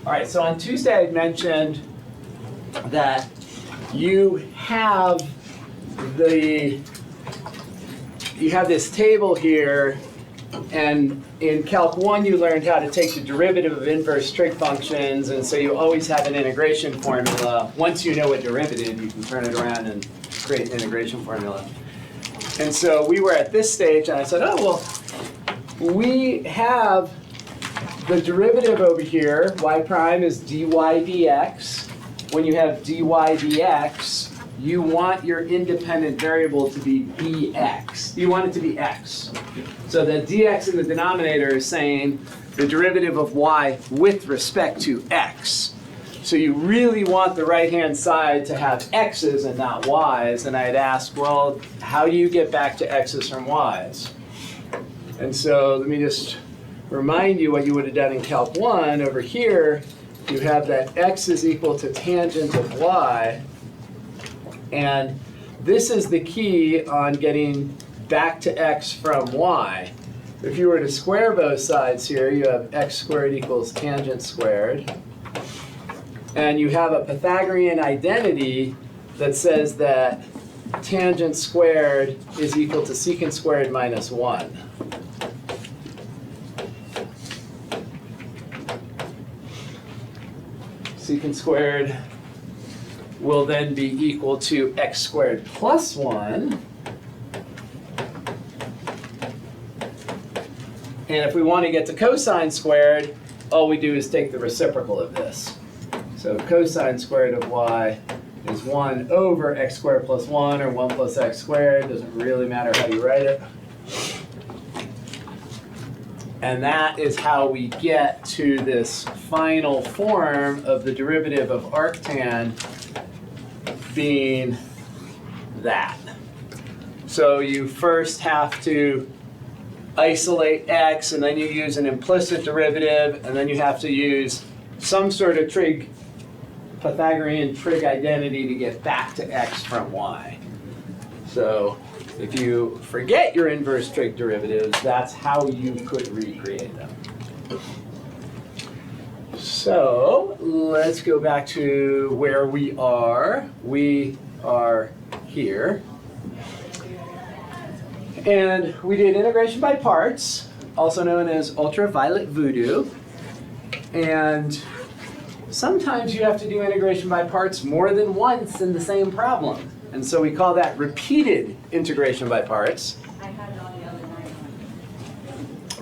All right, so on Tuesday I mentioned that you have this table here, and in Calc 1 you learned how to take the derivative of inverse trig functions, and so you always have an integration formula. Once you know a derivative, you can turn it around and create an integration formula. And so we were at this stage, and I said, oh, well, we have the derivative over here, y prime is dy dx. When you have dy dx, you want your independent variable to be bx. You want it to be x. So the dx in the denominator is saying the derivative of y with respect to x. So you really want the right-hand side to have x's and not y's. And I'd ask, well, how do you get back to x's from y's? And so let me just remind you what you would have done in Calc 1. Over here, you have that x is equal to tangent of y. And this is the key on getting back to x from y. If you were to square both sides here, you have x squared equals tangent squared. And you have a Pythagorean identity that says that tangent squared is equal to secant squared minus 1. Secant squared will then be equal to x squared plus 1. And if we want to get to cosine squared, all we do is take the reciprocal of this. So cosine squared of y is 1 over x squared plus 1, or 1 plus x squared. Doesn't really matter how you write it. And that is how we get to this final form of the derivative of arctan being that. So you first have to isolate x, and then you use an implicit derivative, and then you have to use some sort of Pythagorean trig identity to get back to x from y. So if you forget your inverse trig derivatives, that's how you could recreate them. So let's go back to where we are. We are here. And we did integration by parts, also known as ultraviolet voodoo. And sometimes you have to do integration by parts more than once in the same problem. And so we call that repeated integration by parts. I had it on the other night.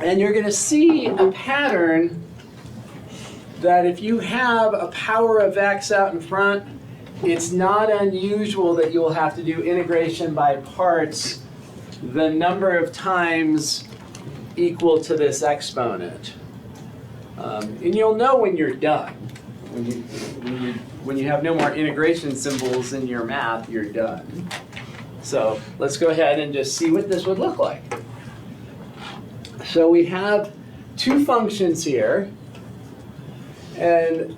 And you're going to see a pattern that if you have a power of x out in front, it's not unusual that you'll have to do integration by parts the number of times equal to this exponent. And you'll know when you're done. When you have no more integration symbols in your math, you're done. So let's go ahead and just see what this would look like. So we have two functions here, and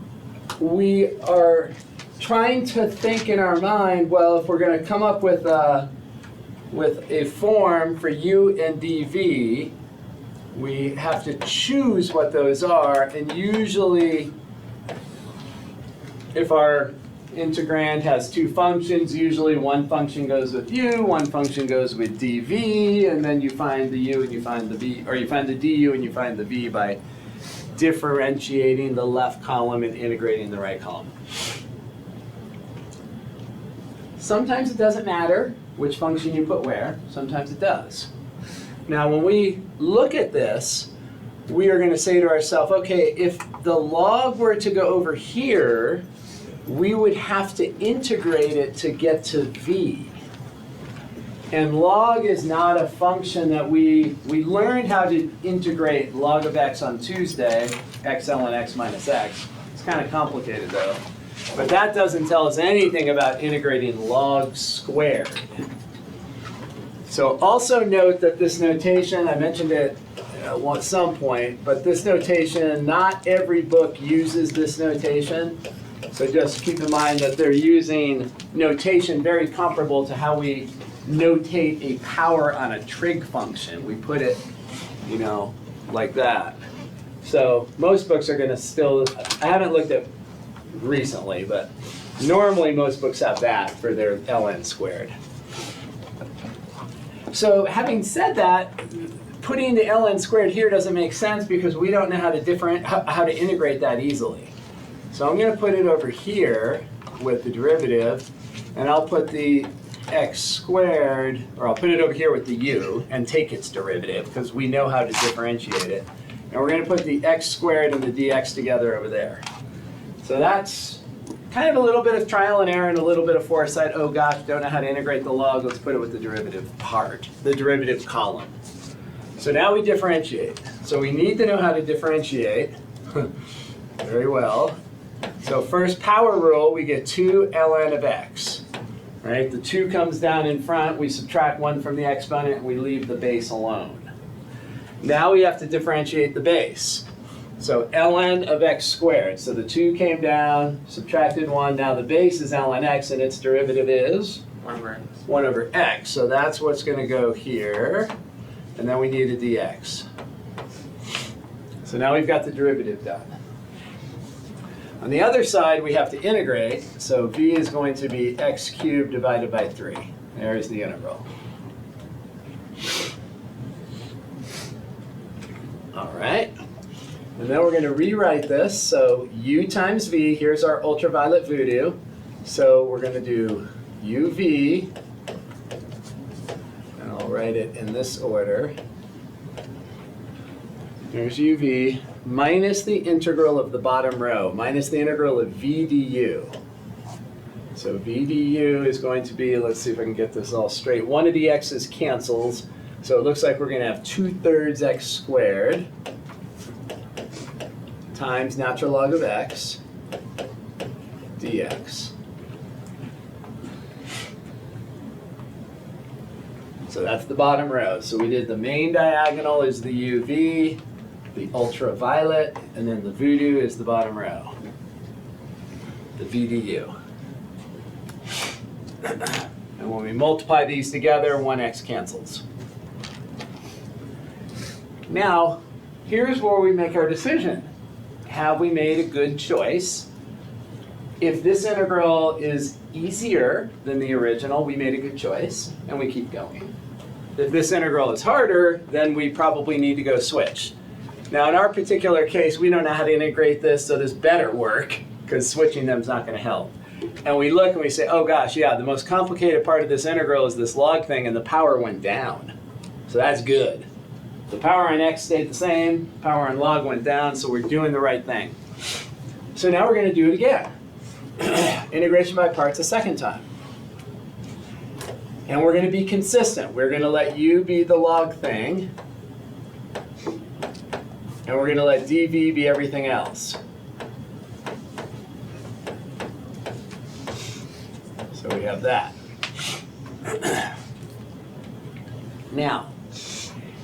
we are trying to think in our mind, well, if we're going to come up with a form for u and dv, we have to choose what those are, and usually if our integrand has two functions, usually one function goes with u, one function goes with dv, and then you find the u and you find the v, or you find the du and you find the v by differentiating the left column and integrating the right column. Sometimes it doesn't matter which function you put where, sometimes it does. Now when we look at this, we are going to say to ourselves, okay, if the log were to go over here, we would have to integrate it to get to v. And log is not a function that we learned how to integrate log of x on Tuesday, x ln x minus x. It's kind of complicated though. But that doesn't tell us anything about integrating log squared. So also note that this notation, I mentioned it at some point, but this notation, not every book uses this notation. So just keep in mind that they're using notation very comparable to how we notate a power on a trig function. We put it, like that. So most books are going to still, I haven't looked at recently, but normally most books have that for their ln squared. So having said that, putting the ln squared here doesn't make sense because we don't know how to integrate that easily. So I'm going to put it over here with the derivative, and I'll put the x squared, or I'll put it over here with the u and take its derivative because we know how to differentiate it. And we're going to put the x squared and the dx together over there. So that's kind of a little bit of trial and error and a little bit of foresight. Oh gosh, don't know how to integrate the log. Let's put it with the derivative part, the derivative column. So now we differentiate. So we need to know how to differentiate. Very well. So first power rule, we get 2 ln of x. Right? The 2 comes down in front. We subtract 1 from the exponent, and we leave the base alone. Now we have to differentiate the base. So ln of x squared. So the 2 came down, subtracted 1. Now the base is ln x, and its derivative is 1 over x. So that's what's going to go here. And then we need a dx. So now we've got the derivative done. On the other side, we have to integrate. So v is going to be x cubed divided by 3. There's the integral. All right. And then we're going to rewrite this. So u times v, here's our ultraviolet voodoo. So we're going to do uv, and I'll write it in this order. Here's uv minus the integral of the bottom row, minus the integral of v du. So v du is going to be, let's see if I can get this all straight. One of the x's cancels. So it looks like we're going to have 2/3 x squared times natural log of x dx. So that's the bottom row. So we did the main diagonal is the UV, the ultraviolet, and then the voodoo is the bottom row, the VDU. And when we multiply these together, 1x cancels. Now, here's where we make our decision. Have we made a good choice? If this integral is easier than the original, we made a good choice, and we keep going. If this integral is harder, then we probably need to go switch. Now, in our particular case, we don't know how to integrate this, so this better work, because switching them is not going to help. And we look and we say, oh gosh, yeah, the most complicated part of this integral is this log thing, and the power went down. So that's good. The power on x stayed the same, power on log went down, so we're doing the right thing. So now we're going to do it again. Integration by parts a second time. And we're going to be consistent. We're going to let u be the log thing, and we're going to let dv be everything else. So we have that. Now,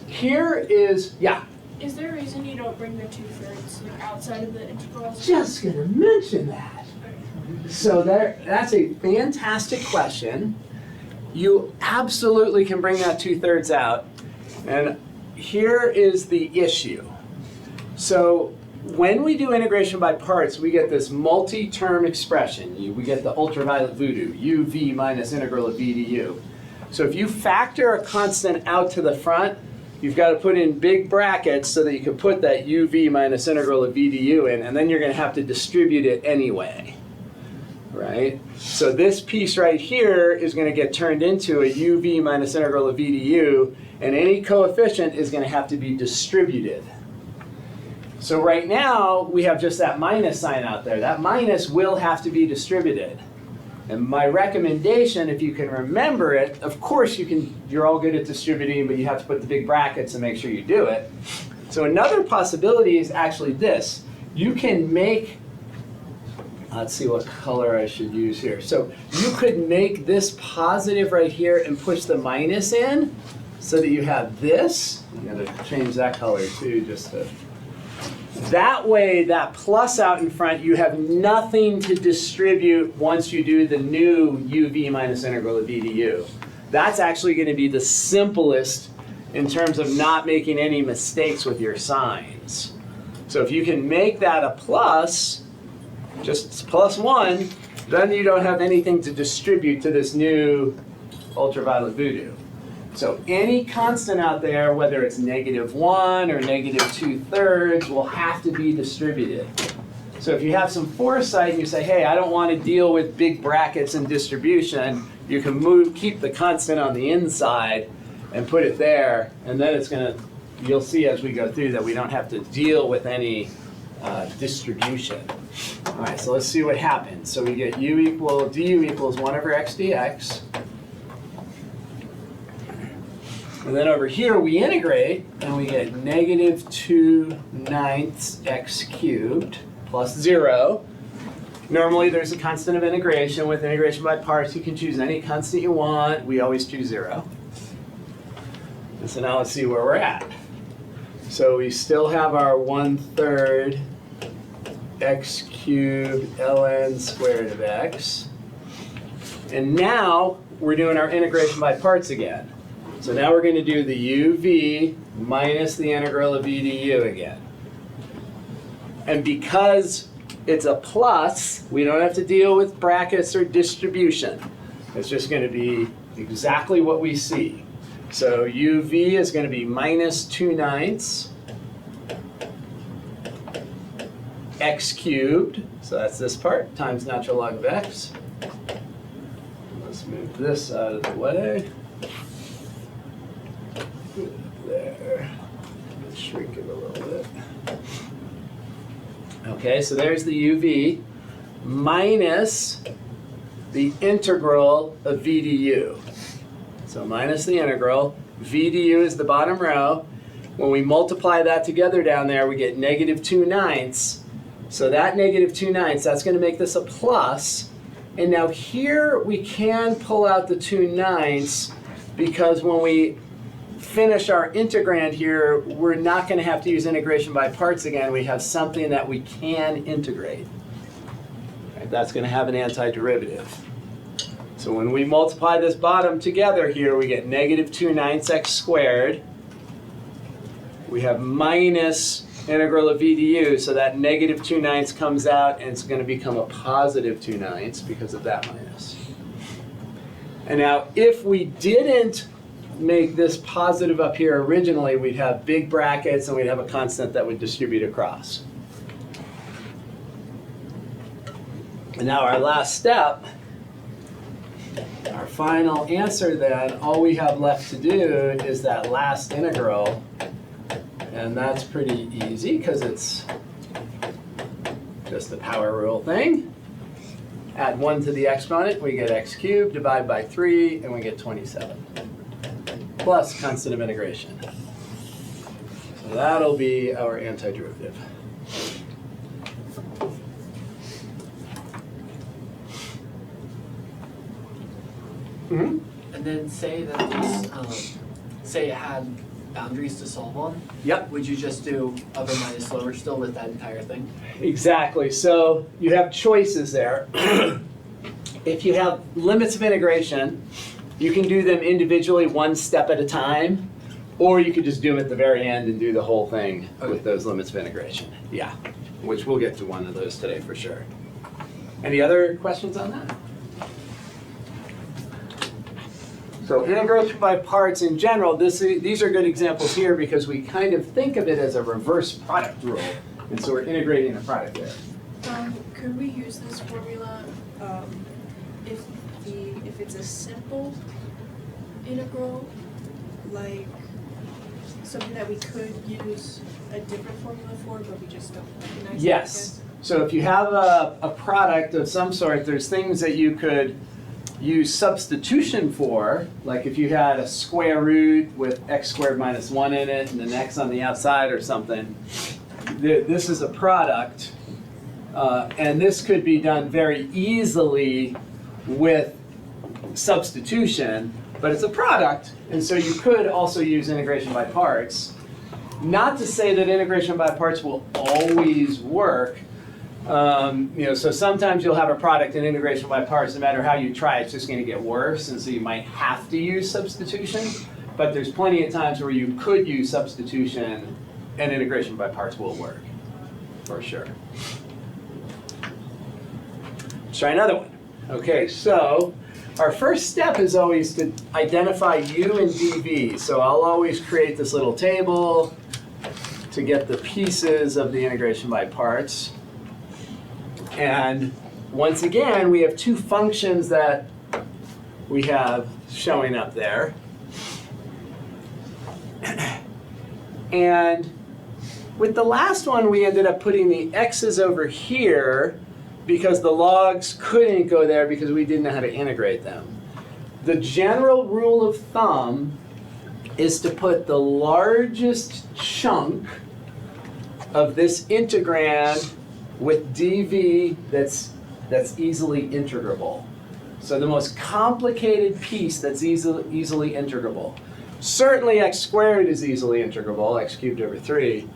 here is, yeah? Is there a reason you don't bring the 2/3 like, outside of the integrals? Just going to mention that. So that's a fantastic question. You absolutely can bring that 2/3 out. And here is the issue. So when we do integration by parts, we get this multi-term expression. We get the ultraviolet voodoo, uv minus integral of v du. So if you factor a constant out to the front, you've got to put in big brackets so that you can put that uv minus integral of v du in, and then you're going to have to distribute it anyway. Right? So this piece right here is going to get turned into a uv minus integral of v du, and any coefficient is going to have to be distributed. So right now, we have just that minus sign out there. That minus will have to be distributed. And my recommendation, if you can remember it, of course you're all good at distributing, but you have to put the big brackets and make sure you do it. So another possibility is actually this. You can make, let's see what color I should use here. So you could make this positive right here and push the minus in so that you have this. I'm going to change that color too, just to. That way, that plus out in front, you have nothing to distribute once you do the new uv minus integral of v du. That's actually going to be the simplest in terms of not making any mistakes with your signs. So if you can make that a plus, just plus 1, then you don't have anything to distribute to this new ultraviolet voodoo. So any constant out there, whether it's -1 or -2/3, will have to be distributed. So if you have some foresight and you say, hey, I don't want to deal with big brackets and distribution, you can keep the constant on the inside and put it there, and then it's going to, you'll see as we go through that we don't have to deal with any distribution. All right, so let's see what happens. So we get du equals 1/x dx. And then over here we integrate, and we get -2/9 x cubed plus 0. Normally there's a constant of integration. With integration by parts, you can choose any constant you want. We always choose 0. And so now let's see where we're at. So we still have our 1/3 x cubed ln squared of x. And now we're doing our integration by parts again. So now we're going to do the uv minus the integral of v du again. And because it's a plus, we don't have to deal with brackets or distribution. It's just going to be exactly what we see. So uv is going to be -2/9 x cubed, so that's this part, times natural log of x. Let's move this out of the way. There. Let's shrink it a little bit. Okay, so there's the uv minus the integral of v du. So minus the integral, v du is the bottom row. When we multiply that together down there, we get -2/9. So that -2/9, that's going to make this a plus. And now here we can pull out the 2/9 because when we finish our integrand here, we're not going to have to use integration by parts again. We have something that we can integrate. Right, that's going to have an antiderivative. So when we multiply this bottom together here, we get -2/9 x squared. We have minus integral of v du, so that -2/9 comes out and it's going to become a +2/9 because of that minus. And now if we didn't make this positive up here originally, we'd have big brackets and we'd have a constant that would distribute across. And now our last step, our final answer then, all we have left to do is that last integral. And that's pretty easy because it's just the power rule thing. Add 1 to the exponent, we get x cubed, divide by 3, and we get 27. Plus constant of integration. So that'll be our antiderivative. Mm-hmm. And then say that this, say it had boundaries to solve on. Yep. Would you just do upper minus lower still with that entire thing? Exactly. So you have choices there. If you have limits of integration, you can do them individually one step at a time, or you could just do them at the very end and do the whole thing with those limits of integration. Yeah, which we'll get to one of those today for sure. Any other questions on that? So integration by parts in general, these are good examples here because we kind of think of it as a reverse product rule. And so we're integrating a product there. Could we use this formula if it's a simple integral, like something that we could use a different formula for, but we just don't recognize it? Yes. So if you have a product of some sort, there's things that you could use substitution for, like if you had a square root with x squared minus 1 in it and an x on the outside or something. This is a product, and this could be done very easily with substitution, but it's a product, and so you could also use integration by parts. Not to say that integration by parts will always work. So sometimes you'll have a product in integration by parts, no matter how you try, it's just going to get worse, and so you might have to use substitution. But there's plenty of times where you could use substitution, and integration by parts will work. for sure. Let's try another one. Okay, so our first step is always to identify u and dv. So I'll always create this little table to get the pieces of the integration by parts. And once again, we have two functions that we have showing up there. And with the last one, we ended up putting the x's over here because the logs couldn't go there because we didn't know how to integrate them. The general rule of thumb is to put the largest chunk of this integrand with dv that's easily integrable. So the most complicated piece that's easily integrable. Certainly x squared is easily integrable, x cubed over 3.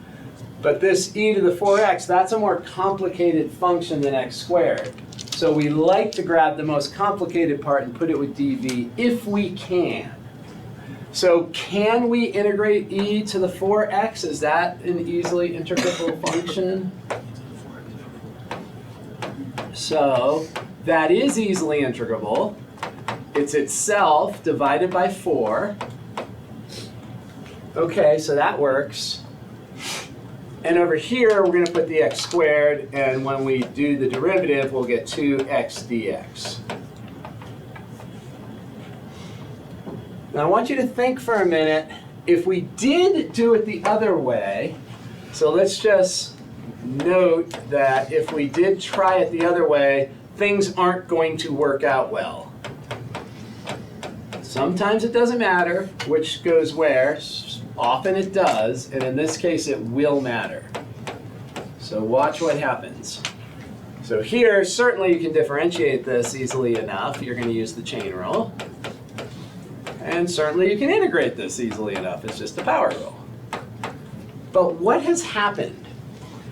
But this e to the 4x, that's a more complicated function than x squared. So we like to grab the most complicated part and put it with dv if we can. So can we integrate e to the 4x? Is that an easily integrable function? So that is easily integrable. It's itself divided by 4. Okay, so that works. And over here, we're going to put the x squared, and when we do the derivative, we'll get 2x dx. Now I want you to think for a minute, if we did do it the other way, so let's just note that if we did try it the other way, things aren't going to work out well. Sometimes it doesn't matter which goes where. Often it does, and in this case it will matter. So watch what happens. So here, certainly you can differentiate this easily enough. You're going to use the chain rule. And certainly you can integrate this easily enough. It's just a power rule. But what has happened?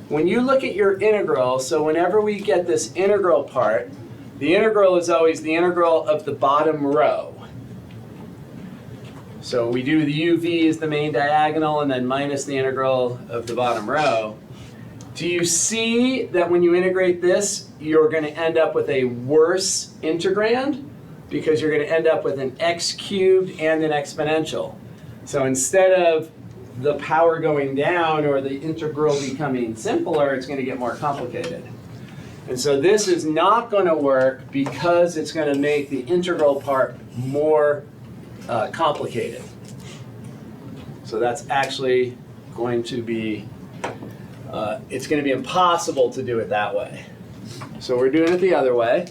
When you look at your integral, so whenever we get this integral part, the integral is always the integral of the bottom row. So we do the uv as the main diagonal and then minus the integral of the bottom row. Do you see that when you integrate this, you're going to end up with a worse integrand? Because you're going to end up with an x cubed and an exponential. So instead of the power going down or the integral becoming simpler, it's going to get more complicated. And so this is not going to work because it's going to make the integral part more complicated. So that's actually going to be, it's going to be impossible to do it that way. So we're doing it the other way.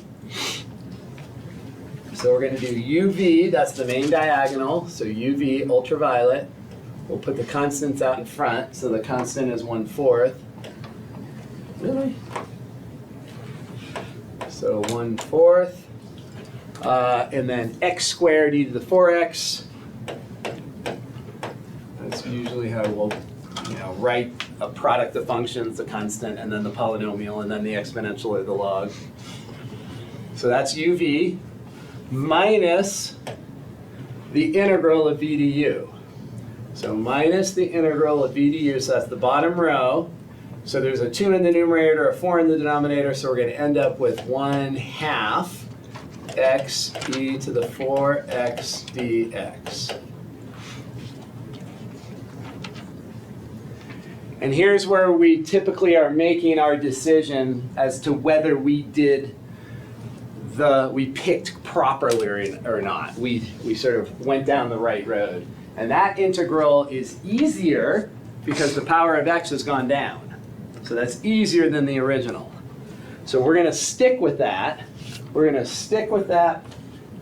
So we're going to do UV, that's the main diagonal, so UV, ultraviolet. We'll put the constants out in front, so the constant is 1/4. Really? So 1/4. And then x squared e to the 4x. That's usually how we'll write a product of functions, the constant, and then the polynomial, and then the exponential or the log. So that's UV minus the integral of v to u. So minus the integral of v to u, so that's the bottom row. So there's a 2 in the numerator, a 4 in the denominator, so we're going to end up with 1/2 x e to the 4x dx. And here's where we typically are making our decision as to whether we picked properly or not. We sort of went down the right road. And that integral is easier because the power of x has gone down. So that's easier than the original. So we're going to stick with that. We're going to stick with that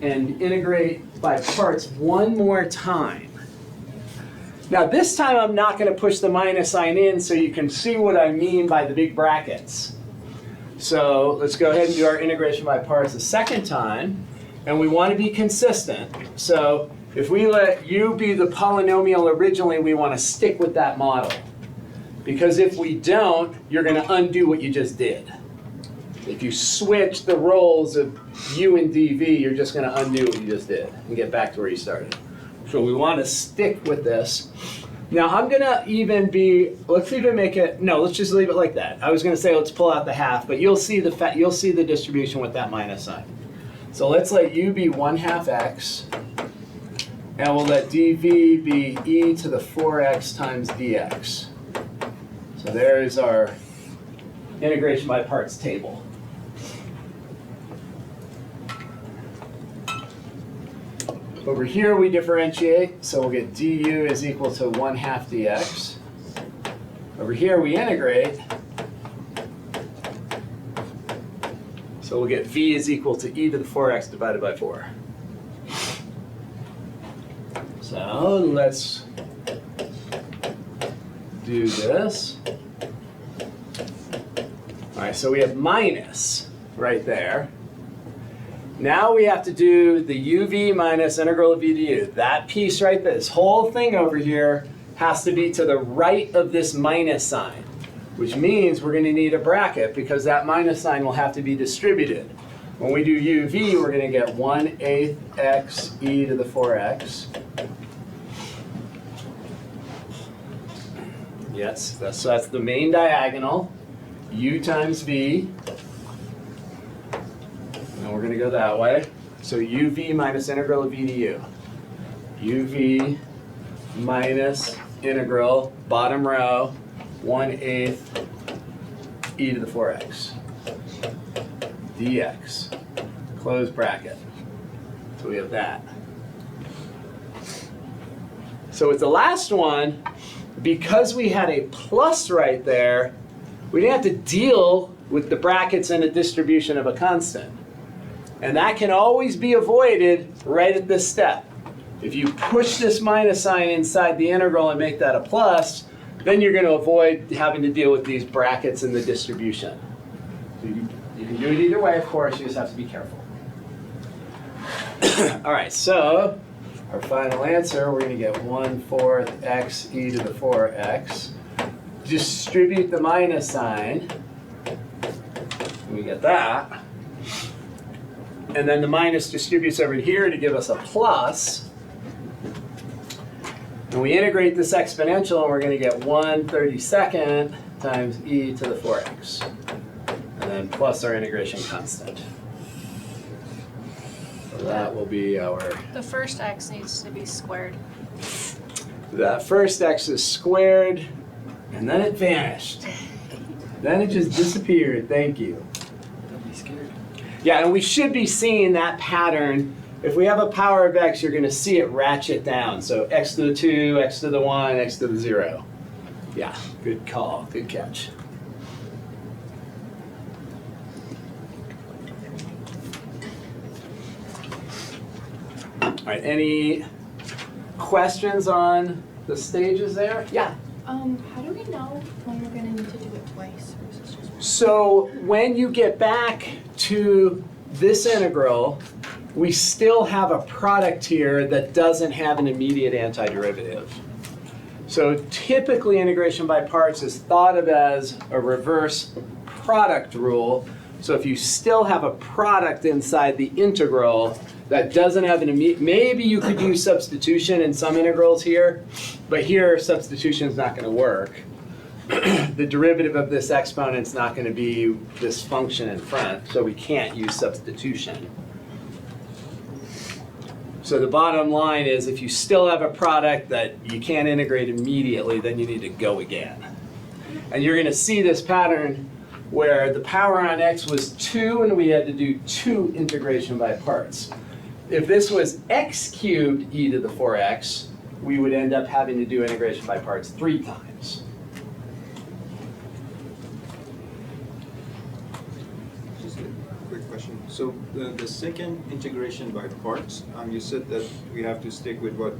and integrate by parts one more time. Now this time I'm not going to push the minus sign in so you can see what I mean by the big brackets. So let's go ahead and do our integration by parts a second time. And we want to be consistent. So if we let u be the polynomial originally, we want to stick with that model. Because if we don't, you're going to undo what you just did. If you switch the roles of u and dv, you're just going to undo what you just did and get back to where you started. So we want to stick with this. Now I'm gonna let's even make it, no, let's just leave it like that. I was gonna say let's pull out the half, but you'll see the distribution with that minus sign. So let's let u be 1/2 x, and we'll let dv be e to the 4x times dx. So there's our integration by parts table. Over here we differentiate, so we'll get du is equal to 1/2 dx. Over here we integrate, so we'll get v is equal to e to the 4x divided by 4. So let's do this. All right, so we have minus right there. Now we have to do the uv minus integral of v du. That piece right there, this whole thing over here has to be to the right of this minus sign, which means we're going to need a bracket because that minus sign will have to be distributed. When we do uv, we're going to get 1/8 x e to the 4x. Yes, so that's the main diagonal, u times v. And we're going to go that way. So uv minus integral of v du. uv minus integral, bottom row, 1/8 e to the 4x dx. Close bracket. So we have that. So with the last one, because we had a plus right there, we didn't have to deal with the brackets and a distribution of a constant. And that can always be avoided right at this step. If you push this minus sign inside the integral and make that a plus, then you're going to avoid having to deal with these brackets and the distribution. So you can do it either way, of course, you just have to be careful. All right, so our final answer, we're going to get 1/4 x e to the 4x. Distribute the minus sign, and we get that. And then the minus distributes over here to give us a plus. And we integrate this exponential, and we're going to get 1/32 times e to the 4x. And then plus our integration constant. So that will be our... The first x needs to be squared. That first x is squared, and then it vanished. Then it just disappeared. Thank you. Don't be scared. Yeah, and we should be seeing that pattern. If we have a power of x, you're going to see it ratchet down. So x to the 2, x to the 1, x to the 0. Yeah, good call, good catch. All right, any questions on the stages there? Yeah. How do we know when we're gonna need to do it twice versus just once? So when you get back to this integral, we still have a product here that doesn't have an immediate antiderivative. So typically integration by parts is thought of as a reverse product rule. So if you still have a product inside the integral that doesn't have an immediate, maybe you could use substitution in some integrals here, but here substitution is not going to work. The derivative of this exponent is not going to be this function in front, so we can't use substitution. So the bottom line is if you still have a product that you can't integrate immediately, then you need to go again. And you're going to see this pattern where the power on x was 2 and we had to do 2 integration by parts. If this was x cubed e to the 4x, we would end up having to do integration by parts 3 times. Just a quick question. So the second integration by parts, you said that we have to stick with what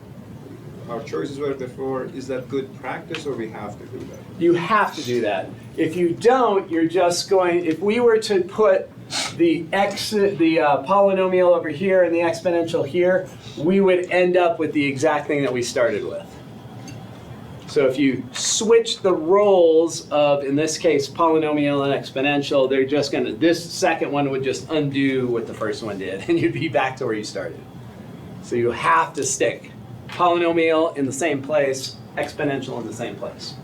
our choices were before. Is that good practice or we have to do that? You have to do that. If you don't, you're just going, if we were to put the polynomial over here and the exponential here, we would end up with the exact thing that we started with. So if you switch the roles of, in this case, polynomial and exponential, they're just going to, this second one would just undo what the first one did, and you'd be back to where you started. So you have to stick polynomial in the same place, exponential in the same place.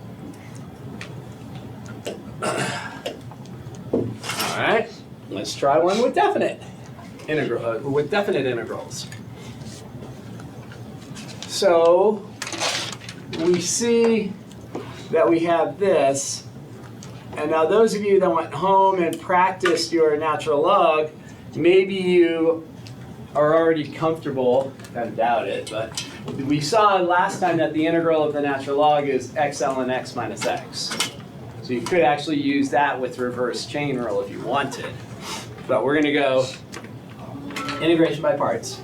All right, let's try one with definite integrals. So we see that we have this, and now those of you that went home and practiced your natural log, maybe you are already comfortable, I doubt it, but we saw last time that the integral of the natural log is x ln x minus x. So you could actually use that with reverse chain rule if you wanted. But we're going to go integration by parts.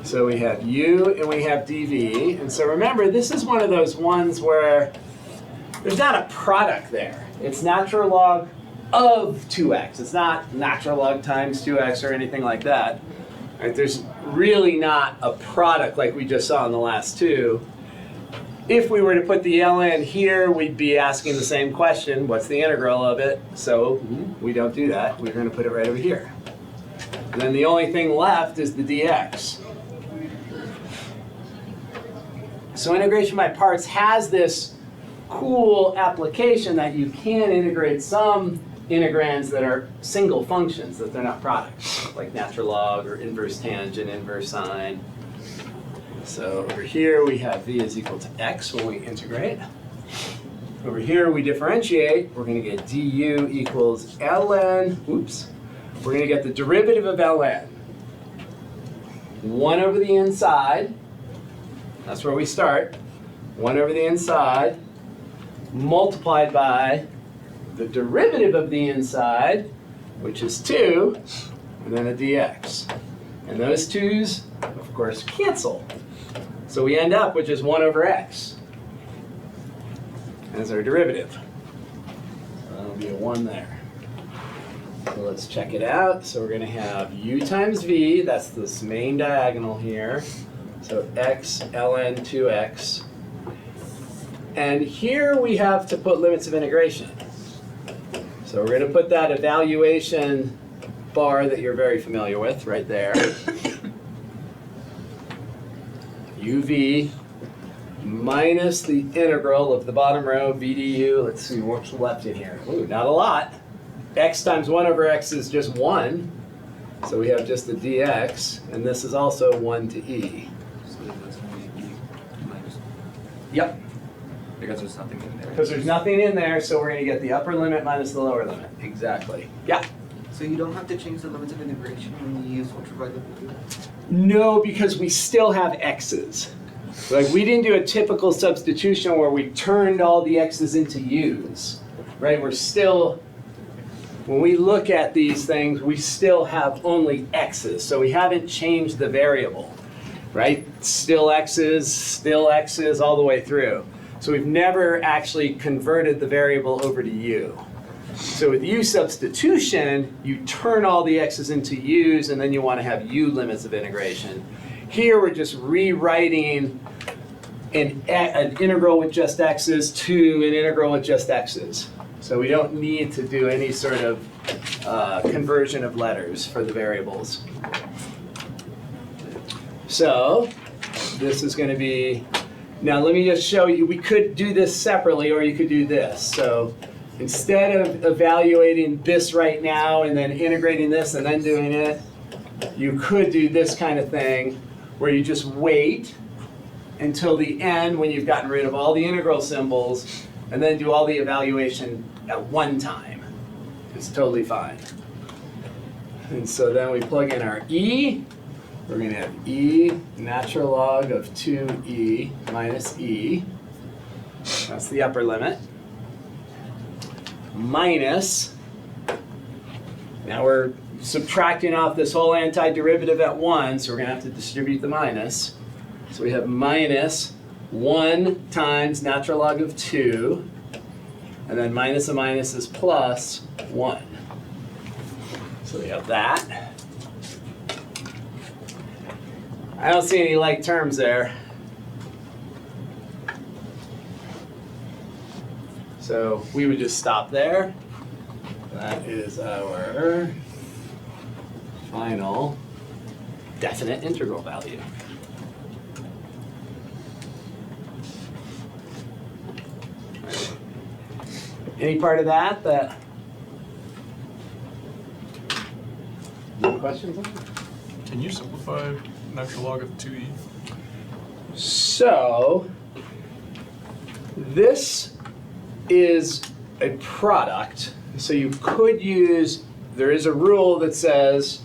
So we have u and we have dv. And so remember, this is one of those ones where there's not a product there. It's natural log of 2x. It's not natural log times 2x or anything like that. Right? There's really not a product like we just saw in the last two. If we were to put the ln here, we'd be asking the same question, what's the integral of it? So we don't do that. We're going to put it right over here. And then the only thing left is the dx. So integration by parts has this cool application that you can integrate some integrands that are single functions, that they're not products, like natural log or inverse tangent, inverse sine. So over here we have v is equal to x when we integrate. Over here we differentiate. We're going to get du equals ln, we're going to get the derivative of ln. 1 over the inside, that's where we start. 1 over the inside multiplied by the derivative of the inside, which is 2, and then a dx. And those 2's, of course, cancel. So we end up with just 1 over x as our derivative. So that'll be a 1 there. So let's check it out. So we're going to have u times v, that's this main diagonal here. So x ln 2x. And here we have to put limits of integration. So we're going to put that evaluation bar that you're very familiar with right there. uv minus the integral of the bottom row, v du. Let's see what's left in here. Ooh, not a lot. X times 1 over x is just 1. So we have just the dx, and this is also 1 to e. So that's only e minus, Yep. because there's nothing in there. Because there's nothing in there, so we're going to get the upper limit minus the lower limit. Exactly. Yeah. So you don't have to change the limits of integration when you use ultraviolet blue? No, because we still have x's. Like we didn't do a typical substitution where we turned all the x's into u's, right? We're still, when we look at these things, we still have only x's. So we haven't changed the variable, right? Still x's all the way through. So we've never actually converted the variable over to u. So with u substitution, you turn all the x's into u's, and then you want to have u limits of integration. Here we're just rewriting an integral with just x's to an integral with just x's. So we don't need to do any sort of conversion of letters for the variables. So this is going to be, now let me just show you, we could do this separately or you could do this. So instead of evaluating this right now and then integrating this and then doing it, you could do this kind of thing where you just wait until the end when you've gotten rid of all the integral symbols and then do all the evaluation at one time. It's totally fine. And so then we plug in our e. We're going to have e natural log of 2e minus e. That's the upper limit. Minus, now we're subtracting off this whole antiderivative at 1, so we're going to have to distribute the minus. So we have minus 1 times natural log of 2, and then minus a minus is plus 1. So we have that. I don't see any like terms there. So we would just stop there. That is our final definite integral value. Any part of that that? Any questions on it? Can you simplify natural log of 2e? So, this is a product. So you could use, there is a rule that says,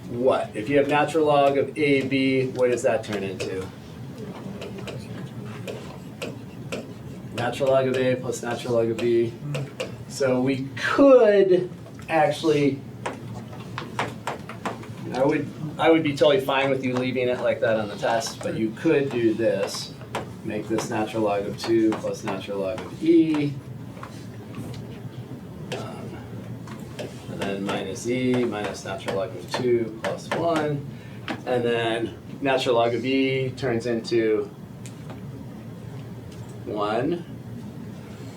what? If you have natural log of AB, what does that turn into? Natural log of A plus natural log of B. So we could actually, I would be totally fine with you leaving it like that on the test, but you could do this. Make this natural log of 2 plus natural log of E. And then minus E minus natural log of 2 plus 1. And then natural log of E turns into 1.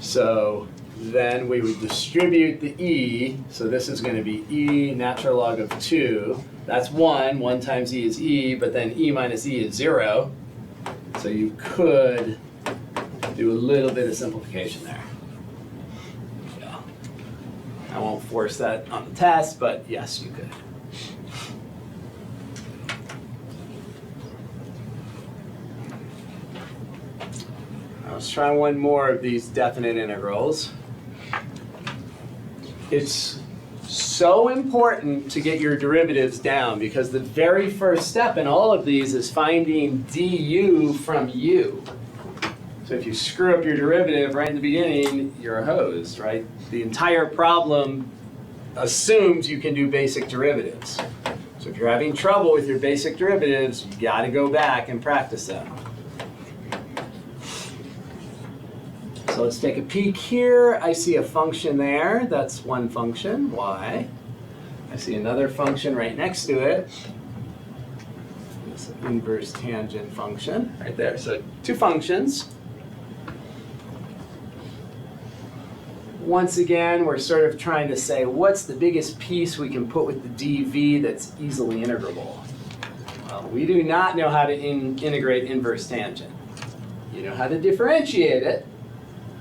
So then we would distribute the E. So this is going to be E natural log of 2. That's 1. 1 times E is E, but then E minus E is 0. So you could do a little bit of simplification there. Yeah. I won't force that on the test, but yes, you could. Let's try one more of these definite integrals. It's so important to get your derivatives down because the very first step in all of these is finding du from u. So if you screw up your derivative right in the beginning, you're hosed, right? The entire problem assumes you can do basic derivatives. So if you're having trouble with your basic derivatives, you got to go back and practice them. So let's take a peek here. I see a function there. That's one function, y. I see another function right next to it. This inverse tangent function right there. So two functions. Once again, we're sort of trying to say, what's the biggest piece we can put with the dv that's easily integrable? Well, we do not know how to integrate inverse tangent. You know how to differentiate it.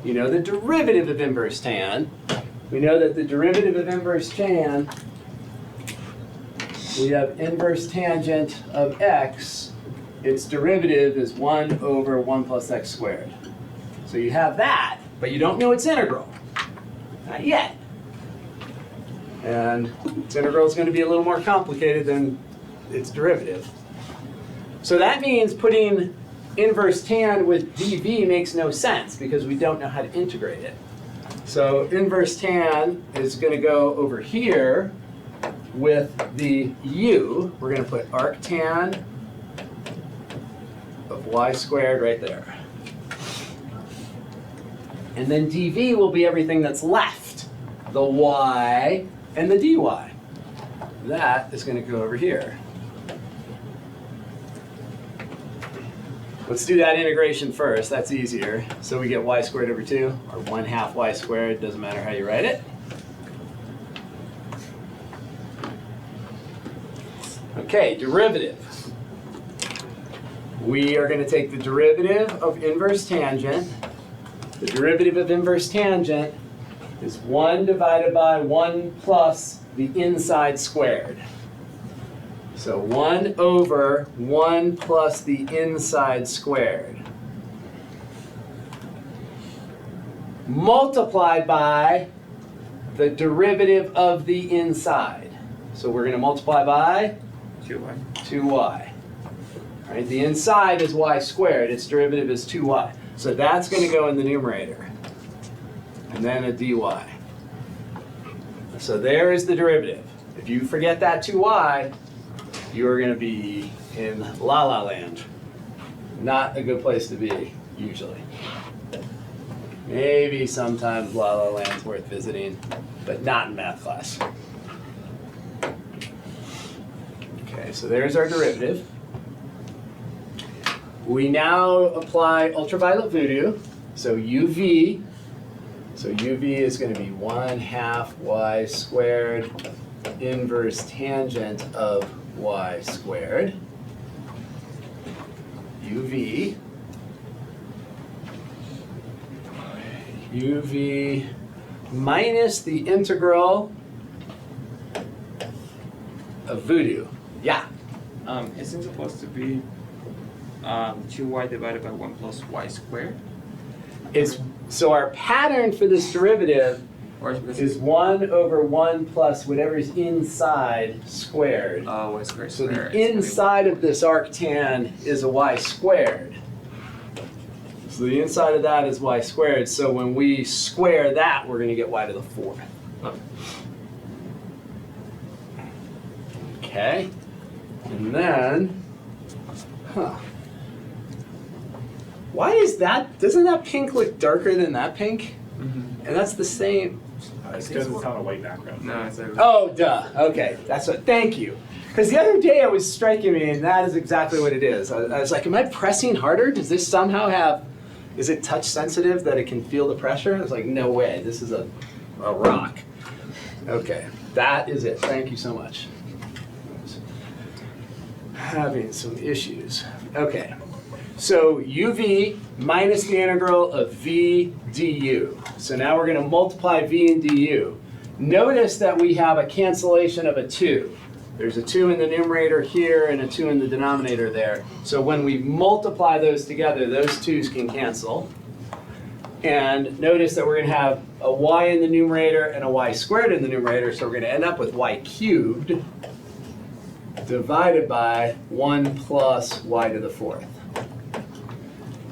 You know the derivative of inverse tan. We know that the derivative of inverse tan, we have inverse tangent of x. Its derivative is 1 over 1 plus x squared. So you have that, but you don't know its integral. Not yet. And its integral is going to be a little more complicated than its derivative. So that means putting inverse tan with dv makes no sense because we don't know how to integrate it. So inverse tan is going to go over here with the u. We're going to put arctan of y squared right there. And then dv will be everything that's left, the y and the dy. That is going to go over here. Let's do that integration first. That's easier. So we get y squared over 2, or 1/2 y squared. Doesn't matter how you write it. Okay, derivative. We are going to take the derivative of inverse tangent. The derivative of inverse tangent is 1 divided by 1 plus the inside squared. So 1 over 1 plus the inside squared. Multiplied by the derivative of the inside. So we're going to multiply by 2y. 2y. All right, the inside is y squared. Its derivative is 2y. So that's going to go in the numerator. And then a dy. So there is the derivative. If you forget that 2y, you're going to be in La La Land. Not a good place to be, usually. Maybe sometimes La La Land's worth visiting, but not in math class. Okay, so there's our derivative. We now apply ultraviolet voodoo, so UV. So UV is going to be 1/2 y squared inverse tangent of y squared. UV. uv minus the integral of voodoo. Yeah. Isn't it supposed to be 2y divided by 1 plus y squared? It's so our pattern for this derivative Or is because is 1 over 1 plus whatever's inside squared. y squared So squared. the inside of this arctan is a y squared. So the inside of that is y squared. So when we square that, we're going to get y to the 4th. Okay. And then, why is that, doesn't that pink look darker than that pink? And that's the same. It's because it's on a white background. No, it's a Oh, duh. Okay, that's what. Thank you. Because the other day it was striking me, and that is exactly what it is. I was like, am I pressing harder? Does this somehow have? Is it touch sensitive that it can feel the pressure? I was like, no way. This is a rock. Okay, that is it. Thank you so much. Having some issues. Okay, so uv minus the integral of v du. So now we're going to multiply v and du. Notice that we have a cancellation of a 2. There's a 2 in the numerator here and a 2 in the denominator there. So when we multiply those together, those 2's can cancel. And notice that we're going to have a y in the numerator and a y squared in the numerator, so we're going to end up with y cubed divided by 1 plus y to the 4th.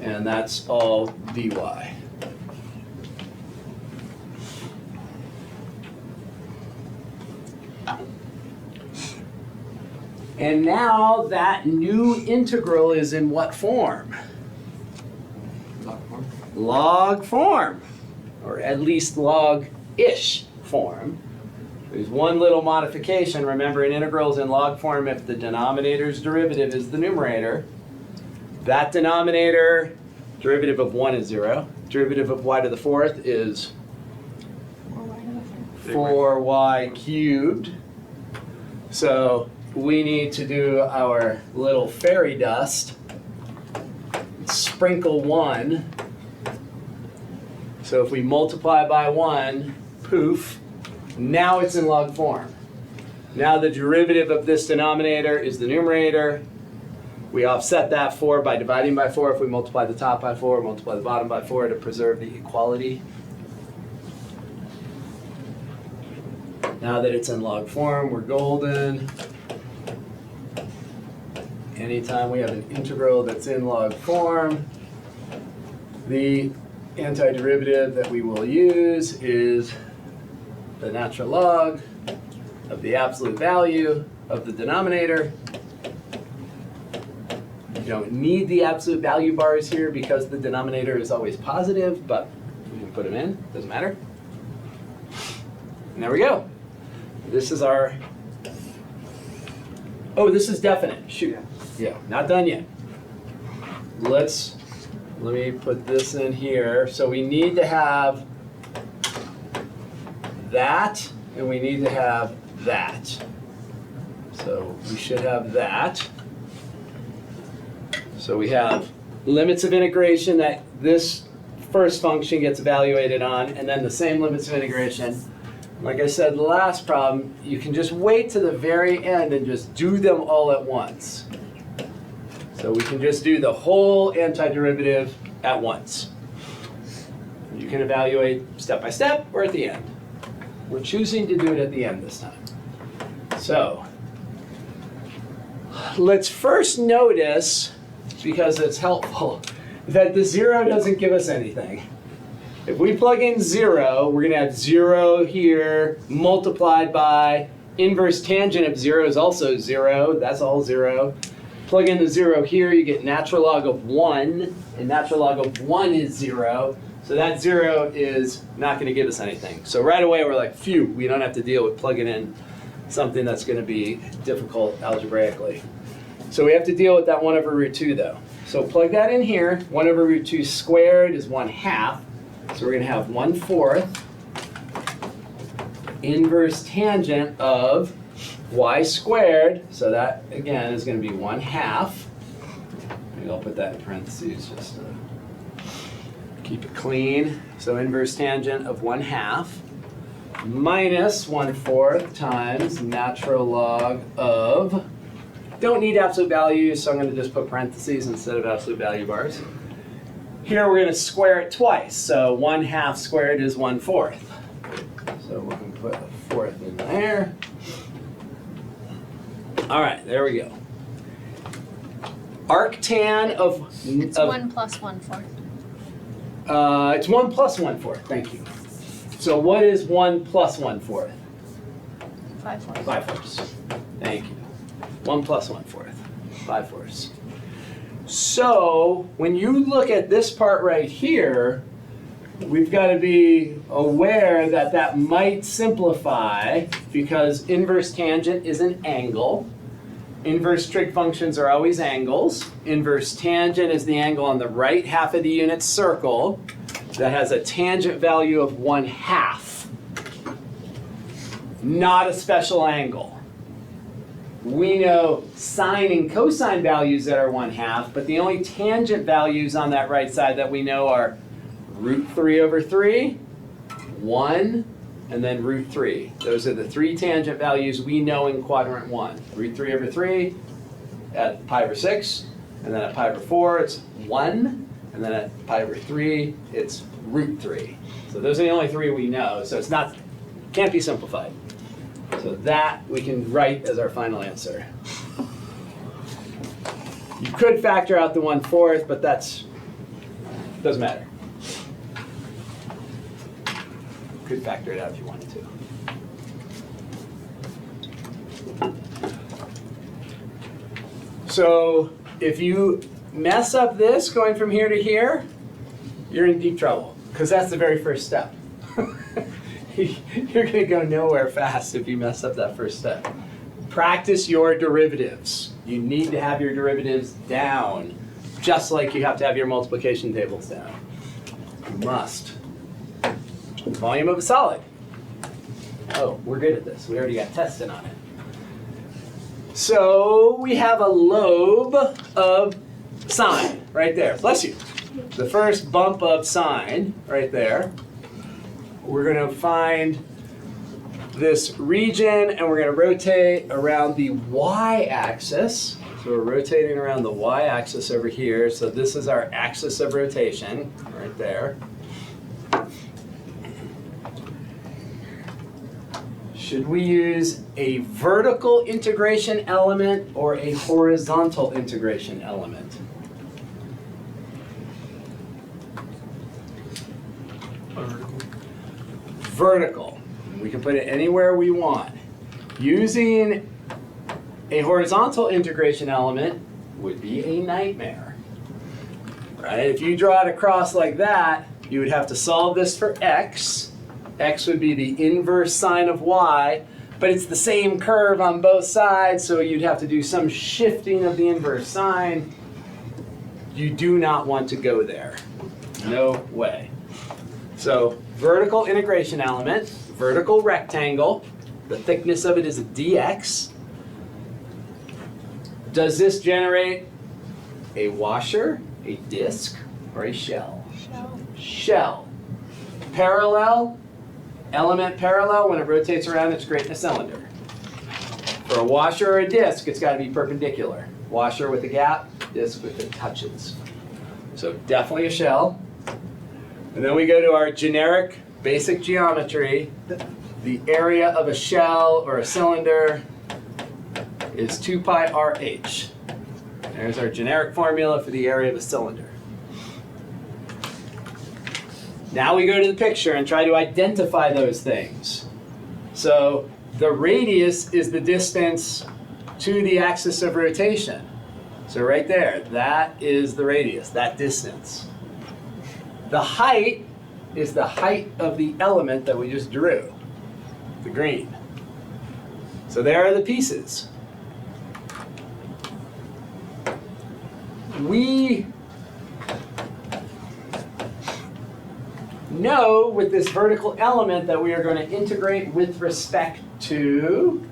And that's all dy. And now that new integral is in what form? Log form. Log form, or at least log-ish form. There's one little modification. Remember, an integral is in log form if the denominator's derivative is the numerator. That denominator, derivative of 1 is 0. Derivative of y to the 4th is 4y cubed. So we need to do our little fairy dust. Sprinkle 1. So if we multiply by 1, poof, now it's in log form. Now the derivative of this denominator is the numerator. We offset that 4 by dividing by 4. If we multiply the top by 4, multiply the bottom by 4 to preserve the equality. Now that it's in log form, we're golden. Anytime we have an integral that's in log form, the antiderivative that we will use is the natural log of the absolute value of the denominator. You don't need the absolute value bars here because the denominator is always positive, but we can put them in, doesn't matter. And there we go. This is our, oh, this is definite, shoot. Yeah, not done yet. Let me put this in here. So we need to have that, and we need to have that. So we should have that. So we have limits of integration that this first function gets evaluated on, and then the same limits of integration. Like I said, the last problem, you can just wait to the very end and just do them all at once. So we can just do the whole antiderivative at once. You can evaluate step by step or at the end. We're choosing to do it at the end this time. So let's first notice, because it's helpful, that the 0 doesn't give us anything. If we plug in 0, we're going to have 0 here multiplied by inverse tangent of 0 is also 0. That's all 0. Plug in the 0 here, you get natural log of 1, and natural log of 1 is 0. So that 0 is not going to give us anything. So right away we're like, phew, we don't have to deal with plugging in something that's going to be difficult algebraically. So we have to deal with that 1 over root 2 though. So plug that in here. 1 over root 2 squared is 1/2. So we're going to have 1/4 inverse tangent of y squared. So that, again, is going to be 1/2. Maybe I'll put that in parentheses just Keep it clean. So inverse tangent of 1/2 minus 1/4 times natural log of, don't need absolute values, so I'm going to just put parentheses instead of absolute value bars. Here we're going to square it twice, so 1/2 squared is 1/4. So we're going to put a 1/4 in there. All right, there we go. Arctan of... It's of 1 plus 1/4. it's 1 plus 1/4, thank you. So what is 1 plus 1/4? 5/4. 5/4. Thank you. 1 plus 1/4. 5/4. So when you look at this part right here, we've got to be aware that that might simplify because inverse tangent is an angle. Inverse trig functions are always angles. Inverse tangent is the angle on the right half of the unit circle that has a tangent value of 1/2. Not a special angle. We know sine and cosine values that are 1/2, but the only tangent values on that right side that we know are √3/3, 1, and then √3. Those are the three tangent values we know in quadrant 1. √3/3 at pi/6, and then at pi/4 it's 1, and then at pi/3 it's √3. So those are the only three we know, so it's not, can't be simplified. So that we can write as our final answer. You could factor out the 1/4, but that's, doesn't matter. Could factor it out if you wanted to. So if you mess up this going from here to here, you're in deep trouble, because that's the very first step. You're going to go nowhere fast if you mess up that first step. Practice your derivatives. You need to have your derivatives down, just like you have to have your multiplication tables down. You must. Volume of a solid. Oh, we're good at this. We already got tested on it. So we have a lobe of sine right there. Bless you. The first bump of sine right there. We're going to find this region and we're going to rotate around the y-axis. So we're rotating around the y-axis over here. So this is our axis of rotation right there. Should we use a vertical integration element or a horizontal integration element? Vertical. We can put it anywhere we want. Using a horizontal integration element would be a nightmare. Right? If you draw it across like that, you would have to solve this for x. X would be the inverse sine of y, but it's the same curve on both sides, so you'd have to do some shifting of the inverse sine. You do not want to go there. No way. So vertical integration element, vertical rectangle, the thickness of it is a dx. Does this generate a washer, a disk, or a shell? Shell. Shell. Parallel, element parallel, when it rotates around, it's creating a cylinder. For a washer or a disk, it's got to be perpendicular. Washer with a gap, disk with the touches. So definitely a shell. And then we go to our generic basic geometry. The area of a shell or a cylinder is 2 pi RH. There's our generic formula for the area of a cylinder. Now we go to the picture and try to identify those things. So the radius is the distance to the axis of rotation. So right there, that is the radius, that distance. The height is the height of the element that we just drew, the green. So there are the pieces. We know with this vertical element that we are going to integrate with respect to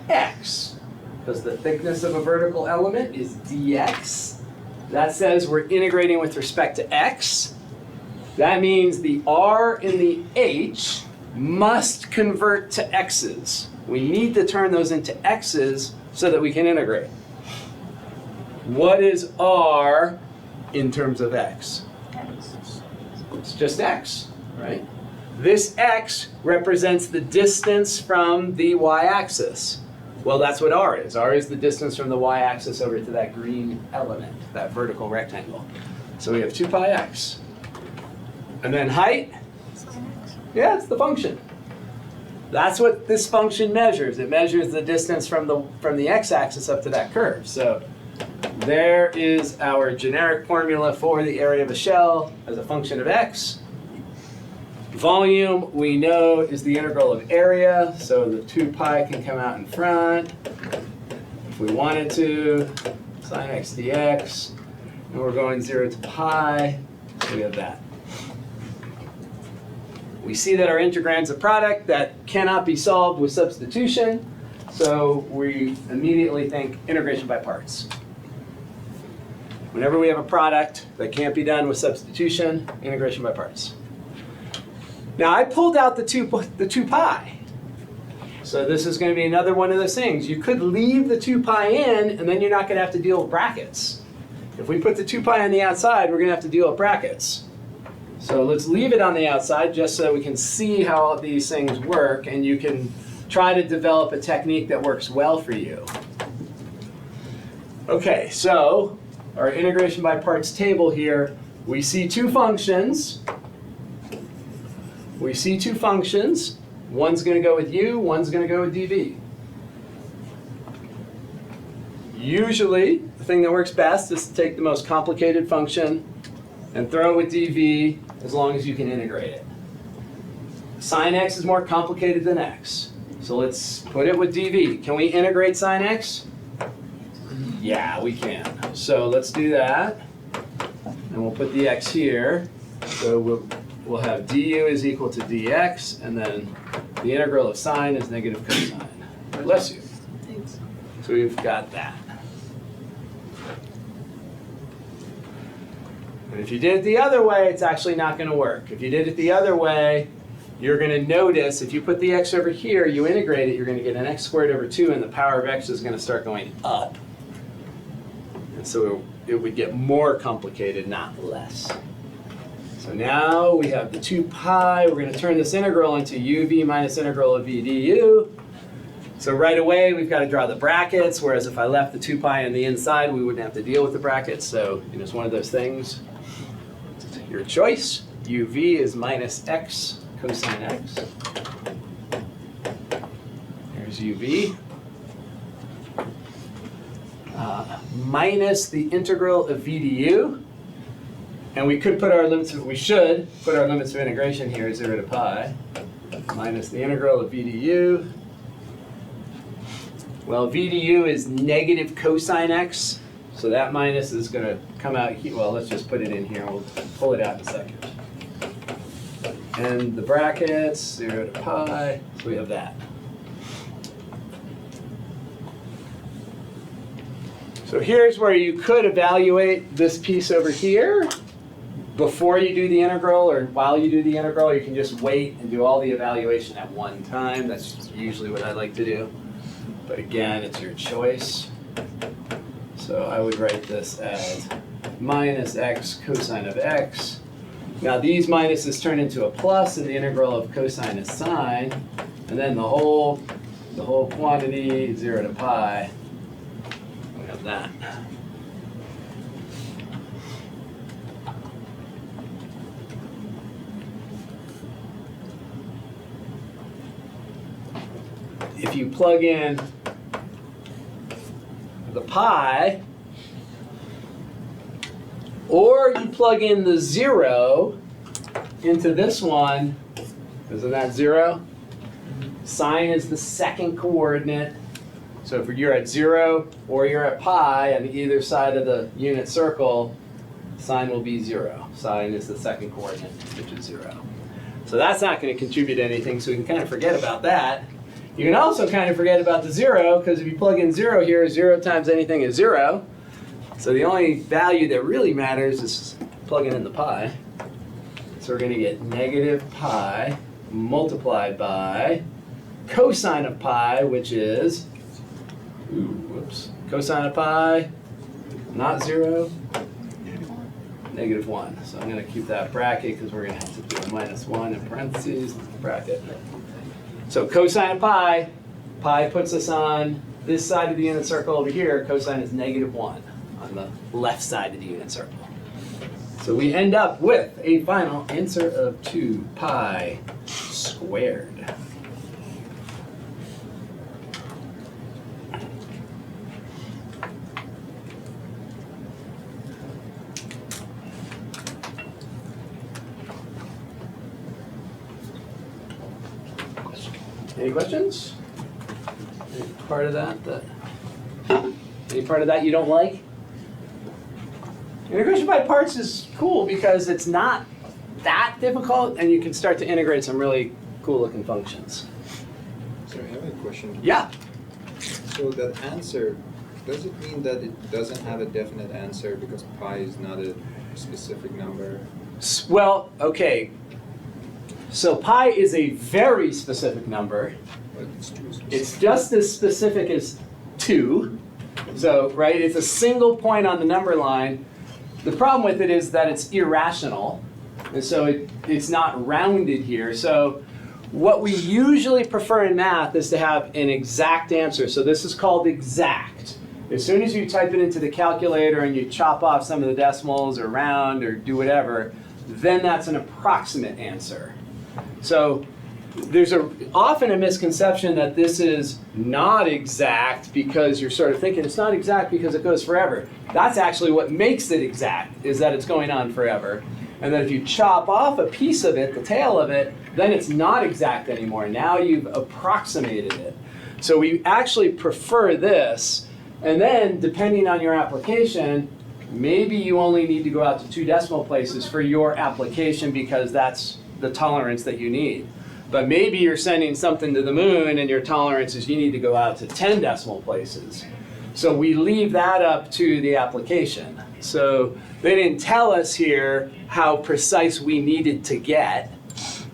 x. Because the thickness of a vertical element is dx. That says we're integrating with respect to x. That means the r and the h must convert to x's. We need to turn those into x's so that we can integrate. What is r in terms of x? It's just x, right? This x represents the distance from the y-axis. Well, that's what r is. R is the distance from the y-axis over to that green element, that vertical rectangle. So we have 2 pi x. And then height? Yeah, it's the function. That's what this function measures. It measures the distance from the x-axis up to that curve. So there is our generic formula for the area of a shell as a function of x. Volume, we know, is the integral of area, so the 2 pi can come out in front. If we wanted to, sine x dx, and we're going 0 to pi, so we have that. We see that our integrand's a product that cannot be solved with substitution, so we immediately think integration by parts. Whenever we have a product that can't be done with substitution, integration by parts. Now I pulled out the 2 pi. So this is going to be another one of those things. You could leave the 2 pi in, and then you're not going to have to deal with brackets. If we put the 2 pi on the outside, we're going to have to deal with brackets. So let's leave it on the outside just so that we can see how all these things work, and you can try to develop a technique that works well for you. Okay, so our integration by parts table here, we see 2 functions. We see 2 functions. One's going to go with u, one's going to go with dv. Usually, the thing that works best is to take the most complicated function and throw it with dv as long as you can integrate it. Sine x is more complicated than x. So let's put it with dv. Can we integrate sine x? Yeah, we can. So let's do that. And we'll put the x here. So we'll have du is equal to dx, and then the integral of sine is negative cosine. Bless you. Thanks. So we've got that. And if you did it the other way, it's actually not going to work. If you did it the other way, you're going to notice if you put the x over here, you integrate it, you're going to get an x squared over 2, and the power of x is going to start going up. And so it would get more complicated, not less. So now we have the 2 pi. We're going to turn this integral into uv minus integral of v du. So right away, we've got to draw the brackets, whereas if I left the 2 pi on the inside, we wouldn't have to deal with the brackets. So it's one of those things. It's your choice. uv is minus x cosine x. There's uv. Minus the integral of v du. And we could put our limits, we should put our limits of integration here, 0 to pi, minus the integral of v du. Well, v du is negative cosine x, so that minus is going to come out here. Well, let's just put it in here. We'll pull it out in a second. And the brackets, 0 to pi, so we have that. So here's where you could evaluate this piece over here. Before you do the integral or while you do the integral, you can just wait and do all the evaluation at one time. That's usually what I like to do. But again, it's your choice. So I would write this as minus x cosine of x. Now these minuses turn into a plus in the integral of cosine of sine. And then the whole quantity, 0 to pi, we have that. If you plug in the pi, or you plug in the 0 into this one, isn't that 0? Sine is the second coordinate. So if you're at 0 or you're at pi on either side of the unit circle, sine will be 0. Sine is the second coordinate, which is 0. So that's not going to contribute anything, so we can kind of forget about that. You can also kind of forget about the 0, because if you plug in 0 here, 0 times anything is 0. So the only value that really matters is plugging in the pi. So we're going to get negative pi multiplied by cosine of pi, which is, cosine of pi, not 0, negative 1. So I'm going to keep that bracket because we're going to have to do a minus 1 in parentheses, bracket. So cosine of pi, pi puts us on this side of the unit circle over here. Cosine is negative 1 on the left side of the unit circle. So we end up with a final answer of 2 pi squared. Any questions? Any part of that you don't like? Integration by parts is cool because it's not that difficult and you can start to integrate some really cool looking functions. So I have a question. Yeah. So that answer, does it mean that it doesn't have a definite answer because pi is not a specific number? Well, okay. So pi is a very specific number. But it's too specific. It's just as specific as 2. So, right, it's a single point on the number line. The problem with it is that it's irrational. And so it's not rounded here. So what we usually prefer in math is to have an exact answer. So this is called exact. As soon as you type it into the calculator and you chop off some of the decimals or round or do whatever, then that's an approximate answer. So there's often a misconception that this is not exact because you're sort of thinking it's not exact because it goes forever. That's actually what makes it exact, is that it's going on forever. And then if you chop off a piece of it, the tail of it, then it's not exact anymore. Now you've approximated it. So we actually prefer this. And then depending on your application, maybe you only need to go out to 2 decimal places for your application because that's the tolerance that you need. But maybe you're sending something to the moon and your tolerance is you need to go out to 10 decimal places. So we leave that up to the application. So they didn't tell us here how precise we needed to get.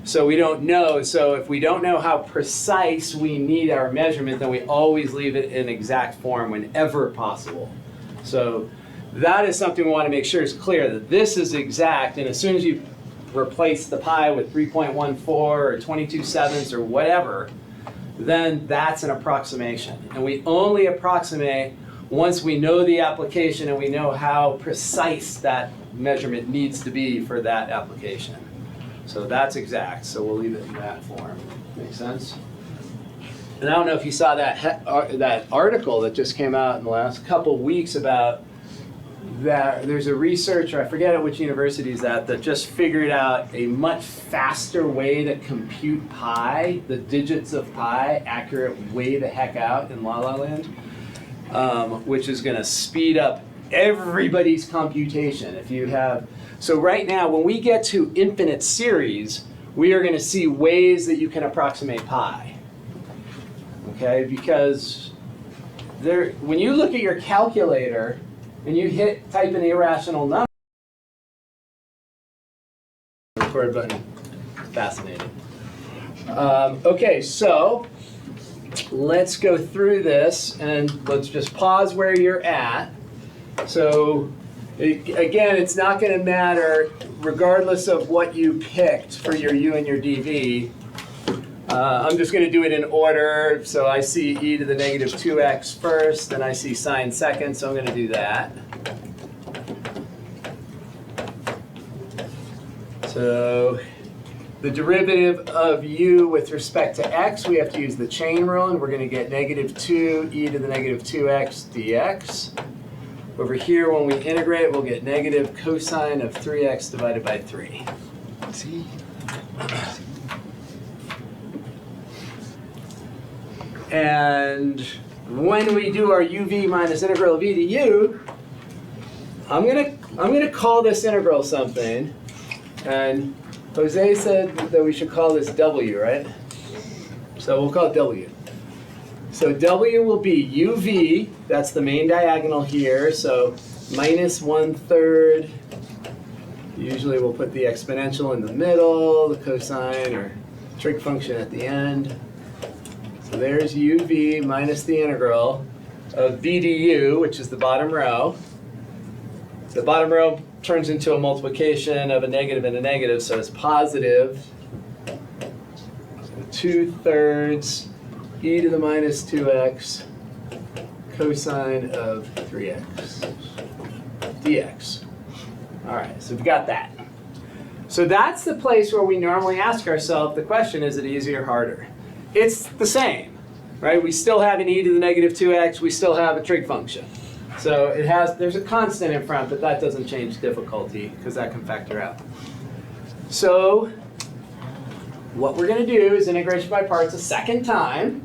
So we don't know. So if we don't know how precise we need our measurement, then we always leave it in exact form whenever possible. So that is something we want to make sure is clear, that this is exact. And as soon as you replace the pi with 3.14 or 22/7 or whatever, then that's an approximation. And we only approximate once we know the application and we know how precise that measurement needs to be for that application. So that's exact, so we'll leave it in that form. Make sense? And I don't know if you saw that article that just came out in the last couple weeks about that. There's a researcher, I forget at which university is that just figured out a much faster way to compute pi, the digits of pi, accurate way the heck out in La La Land, which is going to speed up everybody's computation. If you have, so right now when we get to infinite series, we are going to see ways that you can approximate pi. Okay, because when you look at your calculator and you type an irrational number, record button, fascinating. Okay, so let's go through this and let's just pause where you're at. So again, it's not going to matter regardless of what you picked for your U and your DV. I'm just going to do it in order. So I see e to the negative 2x first, then I see sine second, so I'm going to do that. So the derivative of u with respect to x, we have to use the chain rule, and we're going to get negative 2 e to the negative 2x dx. Over here, when we integrate, we'll get negative cosine of 3x divided by 3. See? And when we do our uv minus integral of v to u, I'm gonna call this integral something. And Jose said that we should call this w, right? So we'll call it w. So w will be uv, that's the main diagonal here, so minus 1/3 Usually we'll put the exponential in the middle, the cosine or trig function at the end. So there's uv minus the integral of v du, which is the bottom row. The bottom row turns into a multiplication of a negative and a negative, so it's positive 2/3 e to the minus 2x cosine of 3x dx. All right, so we've got that. So that's the place where we normally ask ourselves the question, is it easy or harder? It's the same, right? We still have an e to the negative 2x, we still have a trig function. So there's a constant in front, but that doesn't change difficulty because that can factor out. So what we're going to do is integration by parts a second time.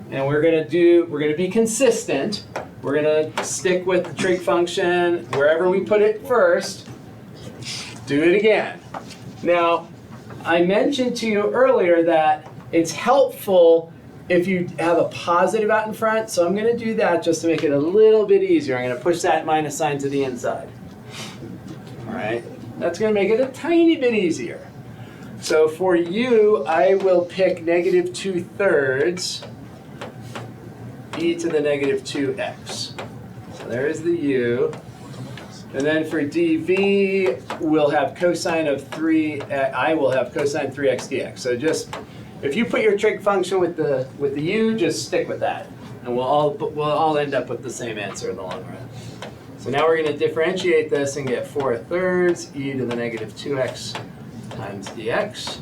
And we're going to be consistent. We're going to stick with the trig function wherever we put it first. Do it again. Now, I mentioned to you earlier that it's helpful if you have a positive out in front, so I'm going to do that just to make it a little bit easier. I'm going to push that minus sign to the inside. All right, that's going to make it a tiny bit easier. So for u, I will pick negative 2/3 e to the negative 2x. So there's the u. And then for dv, we'll have cosine of 3, I will have cosine 3x dx. So just, if you put your trig function with the u, just stick with that. And we'll all end up with the same answer in the long run. So now we're going to differentiate this and get 4/3 e to the negative 2x times dx.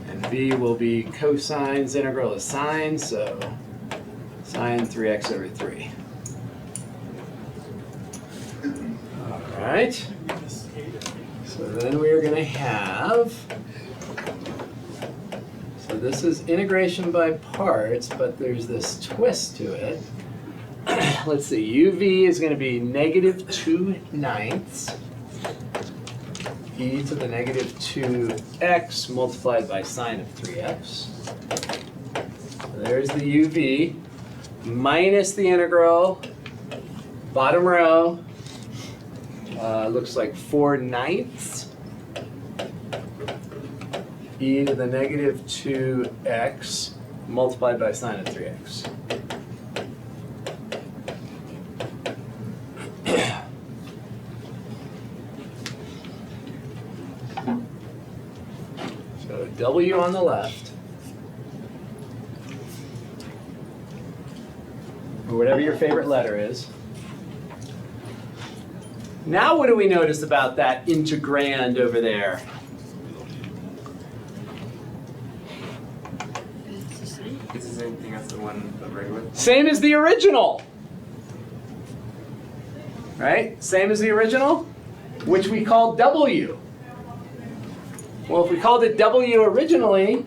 And v will be cosine's integral of sine, so sine 3x over 3. All right. So then we are going to have, so this is integration by parts, but there's this twist to it. Let's see, uv is going to be negative 2/9 e to the negative 2x multiplied by sine of 3x. So there's the uv minus the integral, bottom row, looks like 4/9 e to the negative 2x multiplied by sine of 3x. So w on the left, or whatever your favorite letter is. Now what do we notice about that integrand over there? It's the same thing as the one already with. Same as the original. Right? Same as the original, which we called w. Well, if we called it w originally,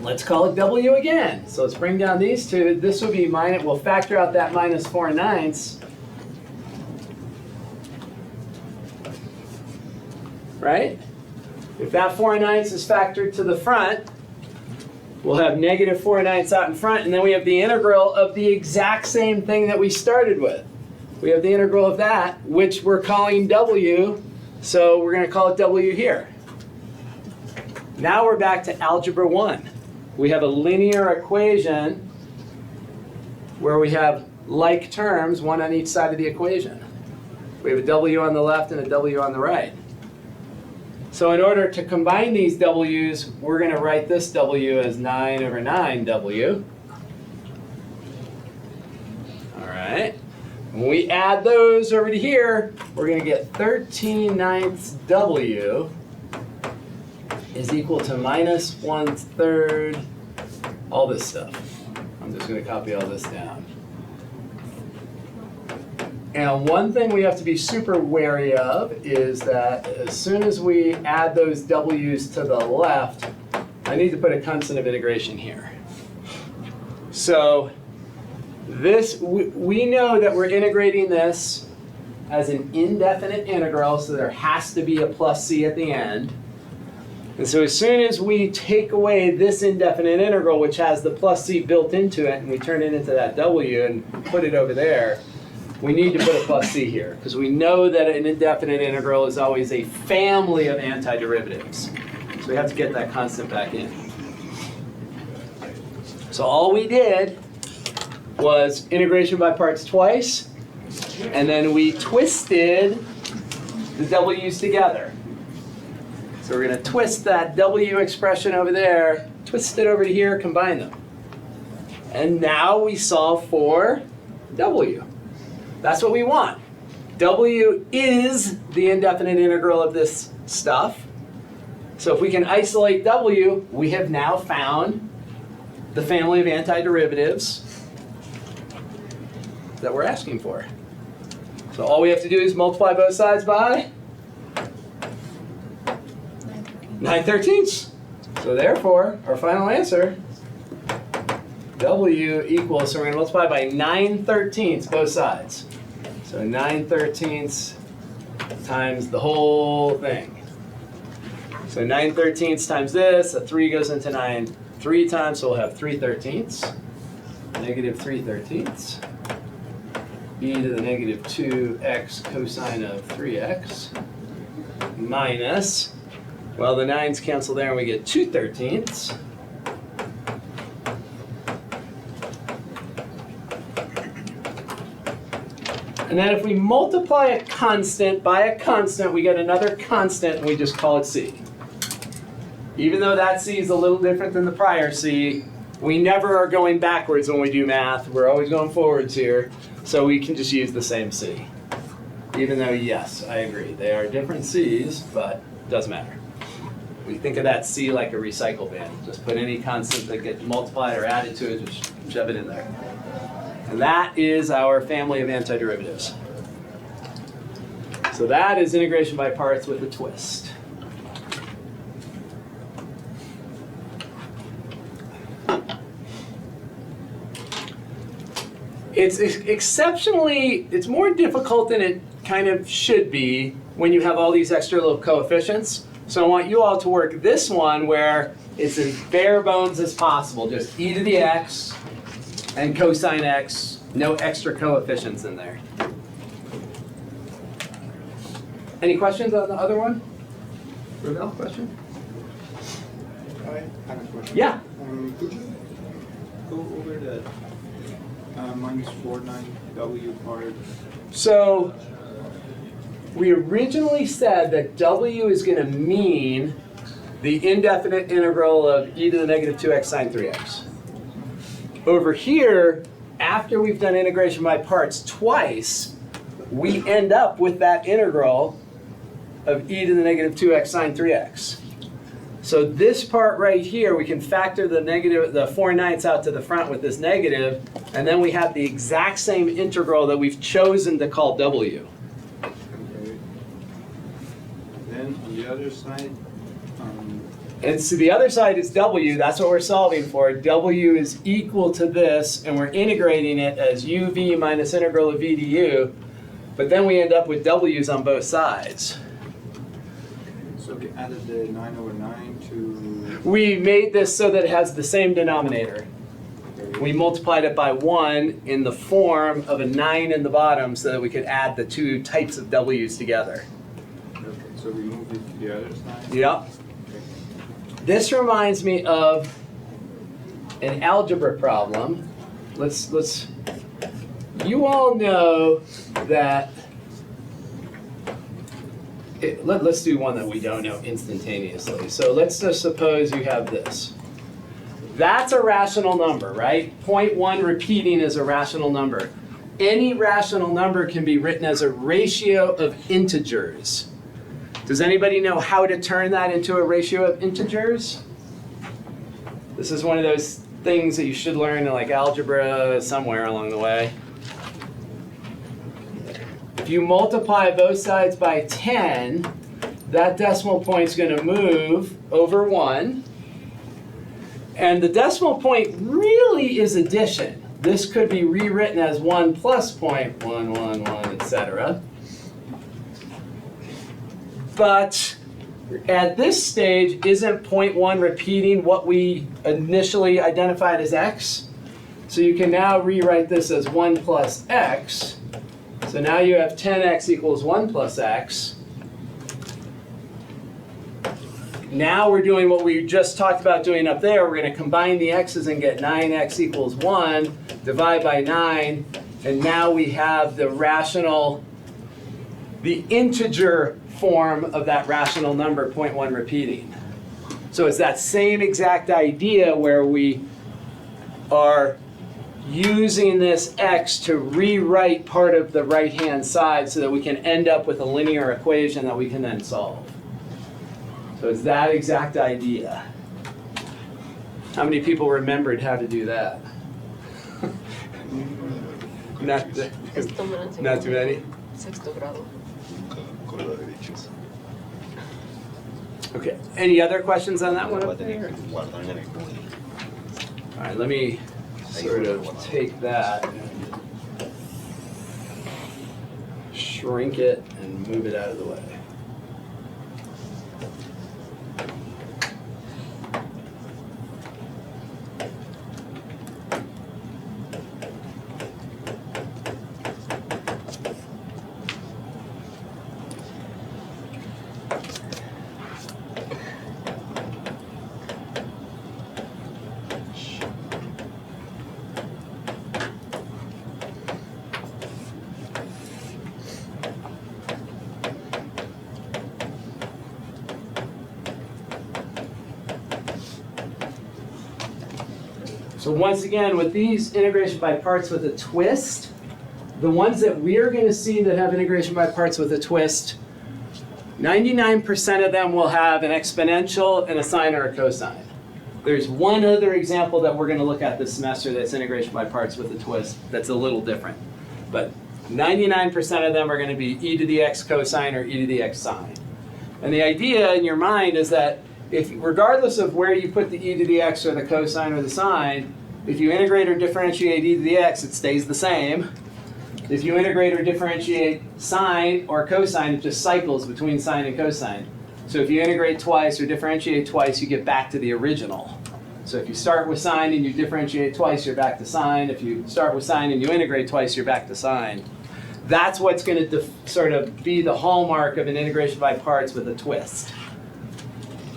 let's call it w again. So let's bring down these two. This would be minus, we'll factor out that minus 4/9. Right? If that 4/9 is factored to the front, we'll have negative 4/9 out in front, and then we have the integral of the exact same thing that we started with. We have the integral of that, which we're calling w, so we're going to call it w here. Now we're back to algebra 1. We have a linear equation where we have like terms, one on each side of the equation. We have a w on the left and a w on the right. So in order to combine these w's, we're going to write this w as 9 over 9w. All right. When we add those over to here, we're going to get 13/9 w is equal to minus 1/3, all this stuff. I'm just going to copy all this down. And one thing we have to be super wary of is that as soon as we add those w's to the left, I need to put a constant of integration here. So this, we know that we're integrating this as an indefinite integral, so there has to be a plus c at the end. And so as soon as we take away this indefinite integral, which has the plus c built into it, and we turn it into that w and put it over there, we need to put a plus c here, because we know that an indefinite integral is always a family of antiderivatives. So we have to get that constant back in. So all we did was integration by parts twice, and then we twisted the w's together. So we're going to twist that w expression over there, twist it over to here, combine them. And now we solve for w. That's what we want. W is the indefinite integral of this stuff. So if we can isolate w, we have now found the family of antiderivatives that we're asking for. So all we have to do is multiply both sides by 9/13. So therefore, our final answer, w equals, so we're going to multiply by 9/13 both sides. So 9/13 times the whole thing. So 9/13 times this, a 3 goes into 9 3 times, so we'll have 3/13, negative 3/13, e to the negative 2x cosine of 3x, minus, well, the 9's cancel there and we get 2/13. And then if we multiply a constant by a constant, we get another constant and we just call it c. Even though that c is a little different than the prior c, we never are going backwards when we do math. We're always going forwards here. So we can just use the same c. Even though, yes, I agree, they are different c's, but it doesn't matter. We think of that c like a recycle bin. Just put any constant that gets multiplied or added to it, just shove it in there. And that is our family of antiderivatives. So that is integration by parts with a twist. It's exceptionally, it's more difficult than it kind of should be when you have all these extra little coefficients. So I want you all to work this one where it's as bare bones as possible. Just e to the x and cosine x, no extra coefficients in there. Any questions on the other one? Ravel, question? I have a question. Yeah. Could you go over the minus 49w part? So we originally said that w is going to mean the indefinite integral of e to the negative 2x sine 3x. Over here, after we've done integration by parts twice, we end up with that integral of e to the negative 2x sine 3x. So this part right here, we can factor the negative, the 4/9 out to the front with this negative, and then we have the exact same integral that we've chosen to call w. Okay. Then on the other side, And so the other side is w, that's what we're solving for. W is equal to this, and we're integrating it as uv minus integral of v du, but then we end up with w's on both sides. so we added the 9/9 to. We made this so that it has the same denominator. We multiplied it by 1 in the form of a 9 in the bottom so that we could add the two types of w's together. Okay, so we moved it to the other side. Yep. This reminds me of an algebra problem. You all know that, let's do one that we don't know instantaneously. So let's just suppose you have this. That's a rational number, right? 0.1 repeating is a rational number. Any rational number can be written as a ratio of integers. Does anybody know how to turn that into a ratio of integers? This is one of those things that you should learn in like algebra somewhere along the way. If you multiply both sides by 10, that decimal point is going to move over 1. And the decimal point really is addition. This could be rewritten as 1 plus 0.111, etc. But at this stage, isn't 0.1 repeating what we initially identified as x? So you can now rewrite this as 1 plus x. So now you have 10x equals 1 plus x. Now we're doing what we just talked about doing up there. We're going to combine the x's and get 9x equals 1, divide by 9, and now we have the integer form of that rational number, 0.1 repeating. So it's that same exact idea where we are using this x to rewrite part of the right-hand side so that we can end up with a linear equation that we can then solve. So it's that exact idea. How many people remembered how to do that? Not too many? Sexto grado. Okay, any other questions on that one up there? All right, let me sort of take that and shrink it and move it out of the way. So once again, with these integration by parts with a twist, the ones that we're going to see that have integration by parts with a twist, 99% of them will have an exponential and a sine or a cosine. There's one other example that we're going to look at this semester that's integration by parts with a twist that's a little different. But 99% of them are going to be e to the x cosine or e to the x sine. And the idea in your mind is that if, regardless of where you put the e to the x or the cosine or the sine, if you integrate or differentiate e to the x, it stays the same. If you integrate or differentiate sine or cosine, it just cycles between sine and cosine. So if you integrate twice or differentiate twice, you get back to the original. So if you start with sine and you differentiate twice, you're back to sine. If you start with sine and you integrate twice, you're back to sine. That's what's going to sort of be the hallmark of an integration by parts with a twist.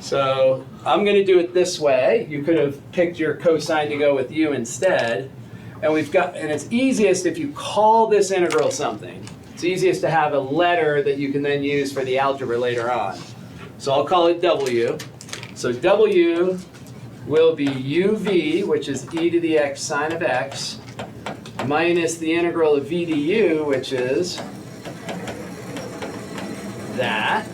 So I'm going to do it this way. You could have picked your cosine to go with u instead. And it's easiest if you call this integral something. It's easiest to have a letter that you can then use for the algebra later on. So I'll call it w. So w will be uv, which is e to the x sine of x, minus the integral of v du, which is that.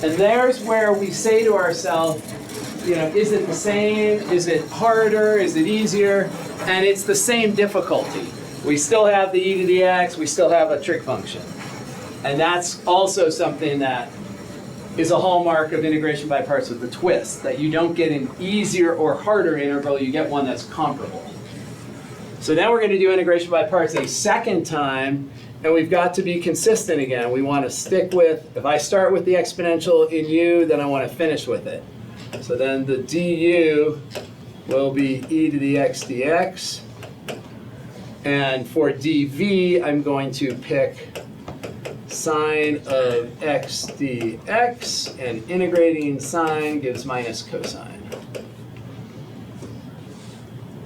And there's where we say to ourselves, is it the same? Is it harder? Is it easier? And it's the same difficulty. We still have the e to the x, we still have a trig function. And that's also something that is a hallmark of integration by parts with a twist, that you don't get an easier or harder integral, you get one that's comparable. So now we're going to do integration by parts a second time, and we've got to be consistent again. We want to stick with, if I start with the exponential in u, then I want to finish with it. So then the du will be e to the x dx. And for dv, I'm going to pick sine of x dx, and integrating sine gives minus cosine.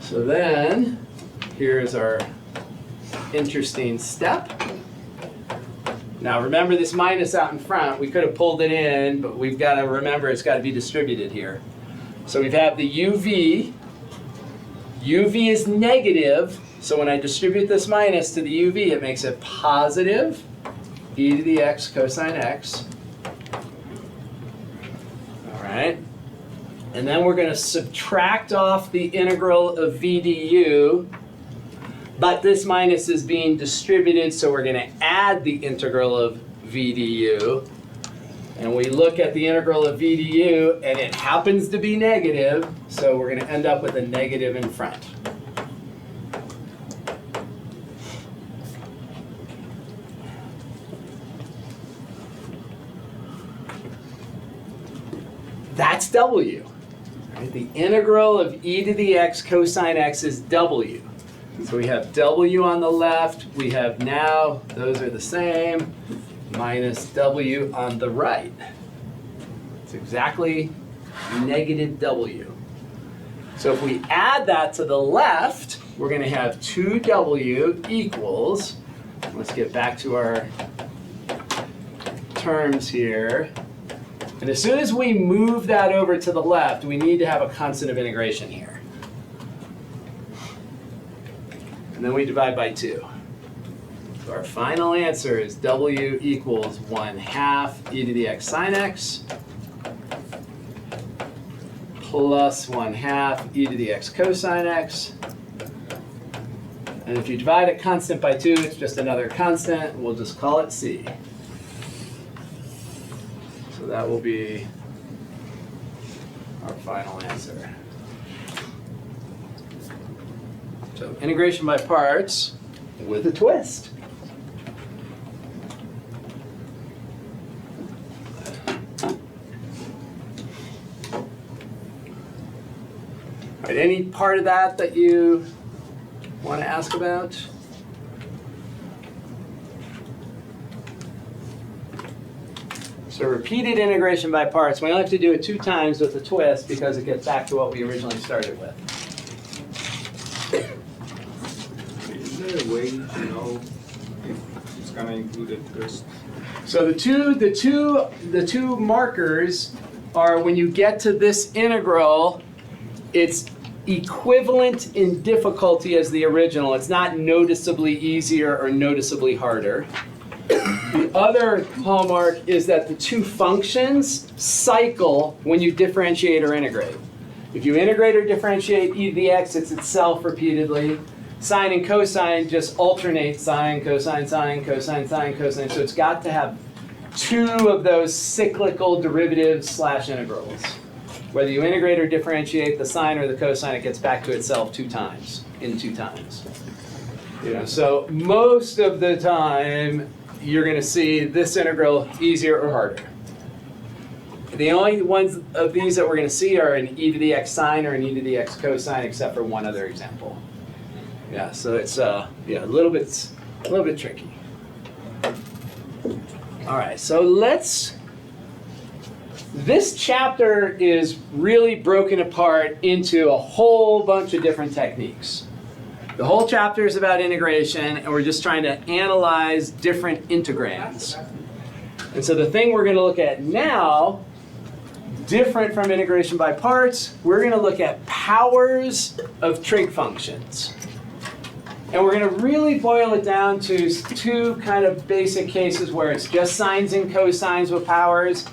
So then, here's our interesting step. Now remember this minus out in front, we could have pulled it in, but we've got to remember it's got to be distributed here. So we have the uv. uv is negative, so when I distribute this minus to the uv, it makes it positive e to the x cosine x. All right. And then we're going to subtract off the integral of v du. But this minus is being distributed, so we're going to add the integral of v du. And we look at the integral of v du, and it happens to be negative, so we're going to end up with a negative in front. That's w. Right? The integral of e to the x cosine x is w. So we have W on the left, we have now, those are the same, minus W on the right. It's exactly negative W. So if we add that to the left, we're going to have 2W equals, let's get back to our terms here. And as soon as we move that over to the left, we need to have a constant of integration here. And then we divide by 2. So our final answer is W equals 1/2 e to the x sine x plus 1/2 e to the x cosine x. And if you divide a constant by 2, it's just another constant. We'll just call it C. So that will be our final answer. So integration by parts with a twist. All right, any part of that you want to ask about? So repeated integration by parts, we only have to do it 2 times with a twist because it gets back to what we originally started with. Is there a way to know if it's gonna include a twist? So the two markers are when you get to this integral, it's equivalent in difficulty as the original. It's not noticeably easier or noticeably harder. The other hallmark is that the 2 functions cycle when you differentiate or integrate. If you integrate or differentiate e to the x, it's itself repeatedly. Sine and cosine just alternate sine, cosine, sine, cosine, sine, cosine. So it's got to have 2 of those cyclical derivatives / integrals. Whether you integrate or differentiate the sine or the cosine, it gets back to itself 2 times, in 2 times. So most of the time, you're going to see this integral easier or harder. The only ones of these that we're going to see are an e to the x sine or an e to the x cosine, except for one other example. Yeah, so it's a little bit tricky. All right, so this chapter is really broken apart into a whole bunch of different techniques. The whole chapter is about integration, and we're just trying to analyze different integrands. And so the thing we're going to look at now, different from integration by parts, we're going to look at powers of trig functions. And we're going to really boil it down to 2 kind of basic cases where it's just sines and cosines with powers,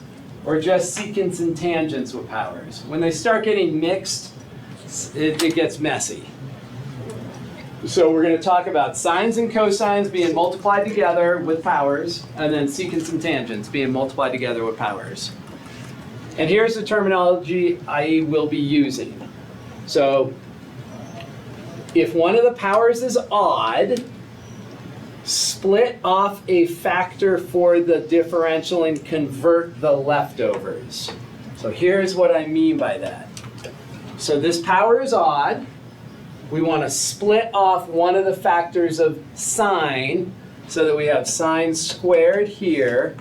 or just secants and tangents with powers. When they start getting mixed, it gets messy. So we're going to talk about sines and cosines being multiplied together with powers, and then secants and tangents being multiplied together with powers. And here's the terminology I will be using. So if one of the powers is odd, split off a factor for the differential and convert the leftovers. So here's what I mean by that. So this power is odd. We want to split off one of the factors of sine so that we have sine squared here.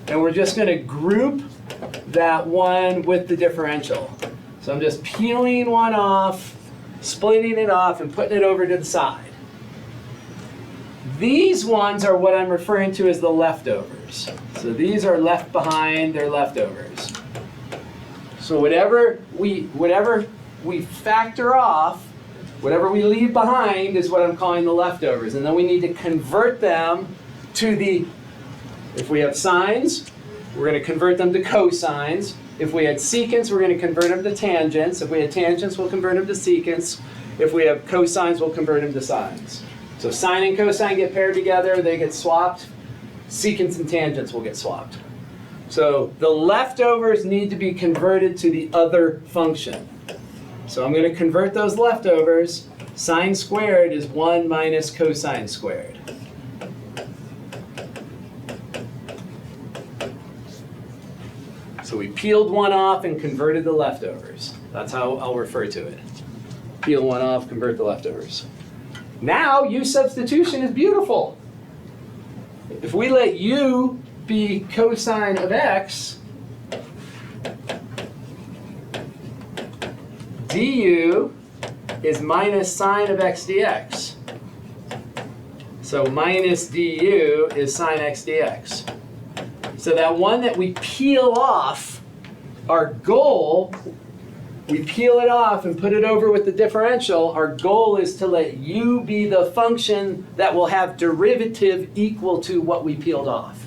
And we're just going to group that one with the differential. So I'm just peeling one off, splitting it off, and putting it over to the side. These ones are what I'm referring to as the leftovers. So these are left behind, they're leftovers. So whatever we factor off, whatever we leave behind is what I'm calling the leftovers. And then we need to convert them to if we have sines, we're going to convert them to cosines. If we had secants, we're going to convert them to tangents. If we had tangents, we'll convert them to secants. If we have cosines, we'll convert them to sines. So sine and cosine get paired together, they get swapped. Secants and tangents will get swapped. So the leftovers need to be converted to the other function. So I'm going to convert those leftovers. Sine squared is 1 minus cosine squared. So we peeled one off and converted the leftovers. That's how I'll refer to it. Peel one off, convert the leftovers. Now u substitution is beautiful. If we let u be cosine of x, du is minus sine of x dx. So minus du is sine x dx. So that one that we peel off, our goal, we peel it off and put it over with the differential. Our goal is to let u be the function that will have derivative equal to what we peeled off.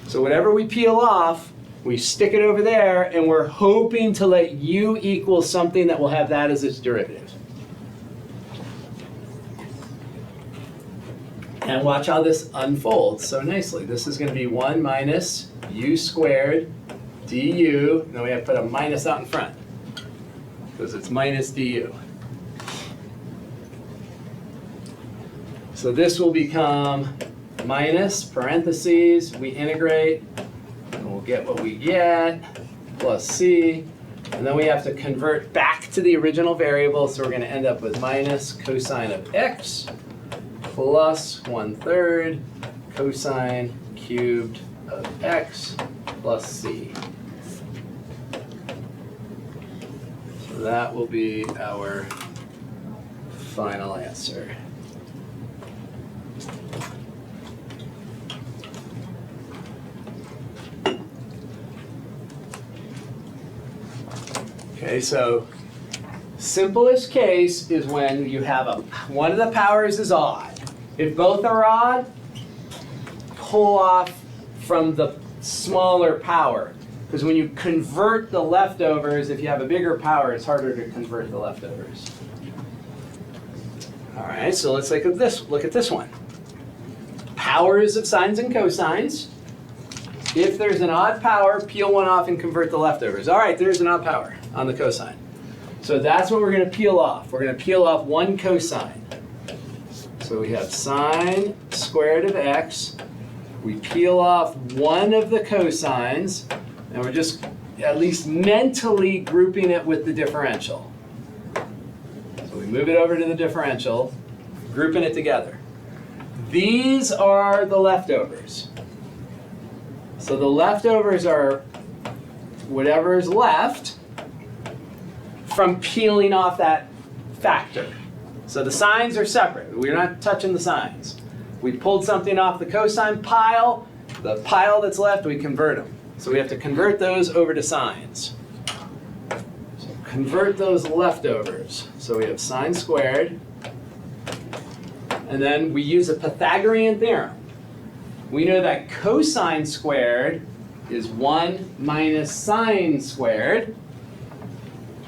So whatever we peel off, we stick it over there, and we're hoping to let u equal something that will have that as its derivative. And watch how this unfolds so nicely. This is going to be 1 minus u squared du. And then we have to put a minus out in front because it's minus du. So this will become minus parentheses. We integrate, and we'll get what we get, plus c. And then we have to convert back to the original variable. So we're going to end up with minus cosine of x plus 1/3 cosine cubed of x plus c. So that will be our final answer. Okay, so simplest case is when you have one of the powers is odd. If both are odd, pull off from the smaller power. Because when you convert the leftovers, if you have a bigger power, it's harder to convert the leftovers. All right, so let's look at this one. Powers of sines and cosines. If there's an odd power, peel one off and convert the leftovers. All right, there's an odd power on the cosine. So that's what we're going to peel off. We're going to peel off one cosine. So we have sine squared of x. We peel off one of the cosines, and we're just at least mentally grouping it with the differential. So we move it over to the differential, grouping it together. These are the leftovers. So the leftovers are whatever is left from peeling off that factor. So the sines are separate. We're not touching the sines. We pulled something off the cosine pile. The pile that's left, we convert them. So we have to convert those over to sines. So convert those leftovers. So we have sine squared. And then we use a Pythagorean theorem. We know that cosine squared is 1 minus sine squared.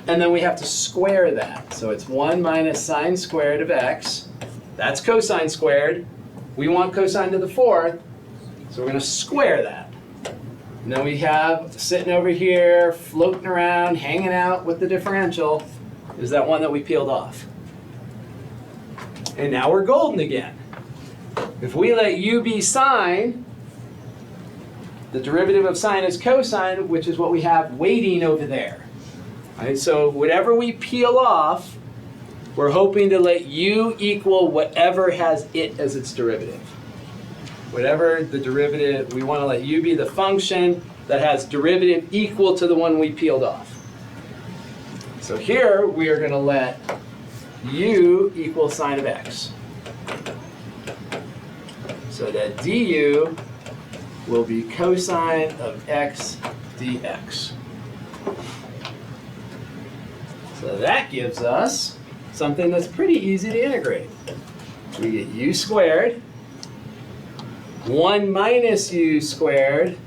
And then we have to square that. So it's 1 minus sine squared of x. That's cosine squared. We want cosine to the 4th, so we're going to square that. And then we have sitting over here, floating around, hanging out with the differential, is that one that we peeled off. And now we're golden again. If we let u be sine, the derivative of sine is cosine, which is what we have waiting over there. Right, so whatever we peel off, we're hoping to let u equal whatever has it as its derivative. Whatever the derivative, we want to let u be the function that has derivative equal to the one we peeled off. So here we are going to let u equal sine of x. So that du will be cosine of x dx. So that gives us something that's pretty easy to integrate. We get u squared, 1 minus u squared,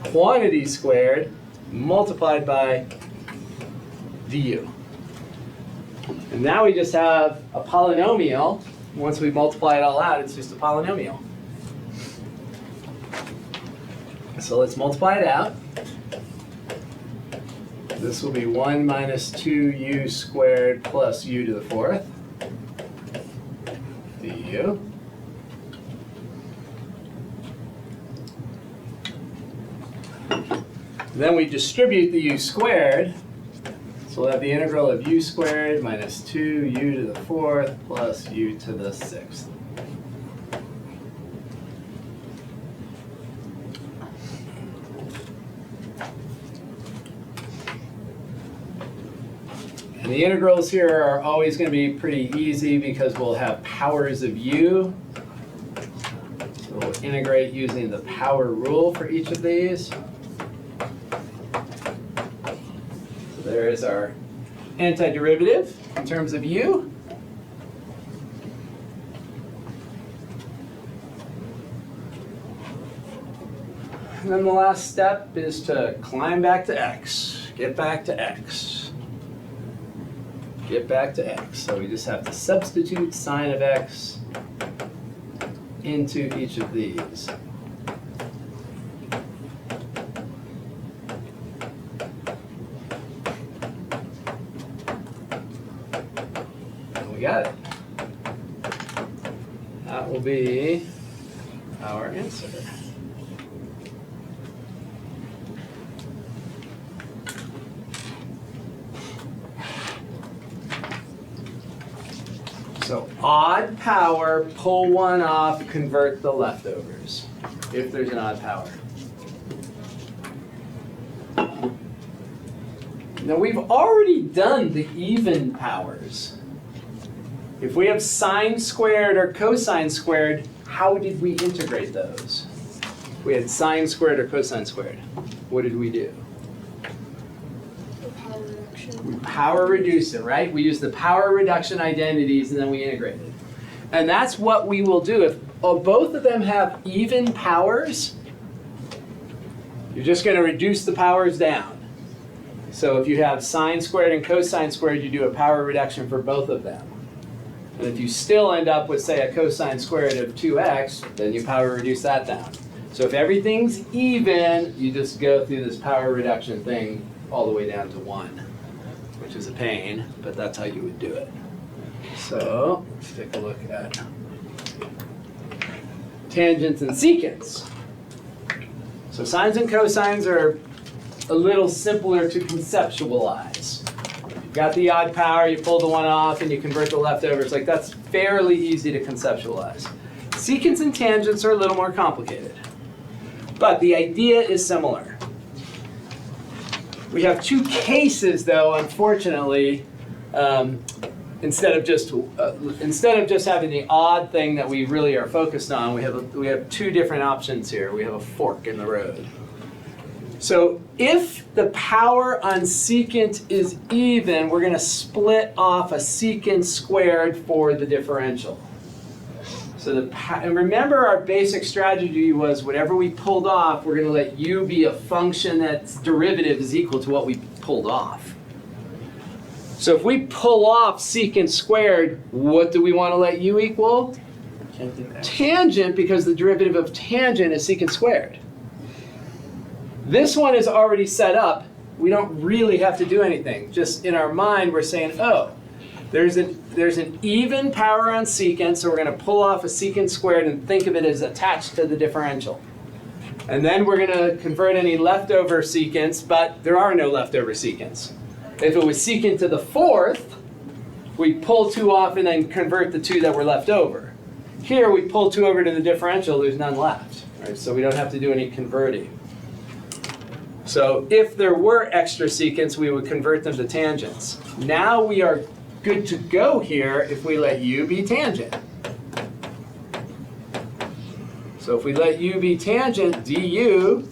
quantity squared, multiplied by du. And now we just have a polynomial. Once we multiply it all out, it's just a polynomial. So let's multiply it out. This will be 1 minus 2u squared plus u to the 4th du. Then we distribute the u squared. So we'll have the integral of u squared minus 2u to the 4th plus u to the 6th. And the integrals here are always going to be pretty easy because we'll have powers of u. So we'll integrate using the power rule for each of these. So there is our antiderivative in terms of u. And then the last step is to climb back to x, get back to x. Get back to x. So we just have to substitute sine of x into each of these. And we got it. That will be our answer. So odd power, pull one off, convert the leftovers, if there's an odd power. Now we've already done the even powers. If we have sine squared or cosine squared, how did we integrate those? We had sine squared or cosine squared. What did we do? The power reduction. We power reduce it, right? We use the power reduction identities and then we integrate it. And that's what we will do. If both of them have even powers, you're just going to reduce the powers down. So if you have sine squared and cosine squared, you do a power reduction for both of them. And if you still end up with, say, a cosine squared of 2x, then you power reduce that down. So if everything's even, you just go through this power reduction thing all the way down to 1, which is a pain, but that's how you would do it. So let's take a look at tangents and secants. So sines and cosines are a little simpler to conceptualize. You've got the odd power, you pull the one off, and you convert the leftovers. Like, that's fairly easy to conceptualize. Secants and tangents are a little more complicated, but the idea is similar. We have two cases, though, unfortunately. Instead of just having the odd thing that we really are focused on, we have two different options here. We have a fork in the road. So if the power on secant is even, we're going to split off a secant squared for the differential. So and remember, our basic strategy was whatever we pulled off, we're going to let u be a function that's derivative is equal to what we pulled off. So if we pull off secant squared, what do we want to let u equal? Tangent, because the derivative of tangent is secant squared. This one is already set up. We don't really have to do anything. Just in our mind, we're saying, oh, there's an even power on secant, so we're going to pull off a secant squared and think of it as attached to the differential. And then we're going to convert any leftover secants, but there are no leftover secants. If it was secant to the 4th, we pull 2 off and then convert the 2 that were left over. Here, we pull 2 over to the differential, there's none left. Right? So we don't have to do any converting. So if there were extra secants, we would convert them to tangents. Now we are good to go here if we let u be tangent. So if we let u be tangent, du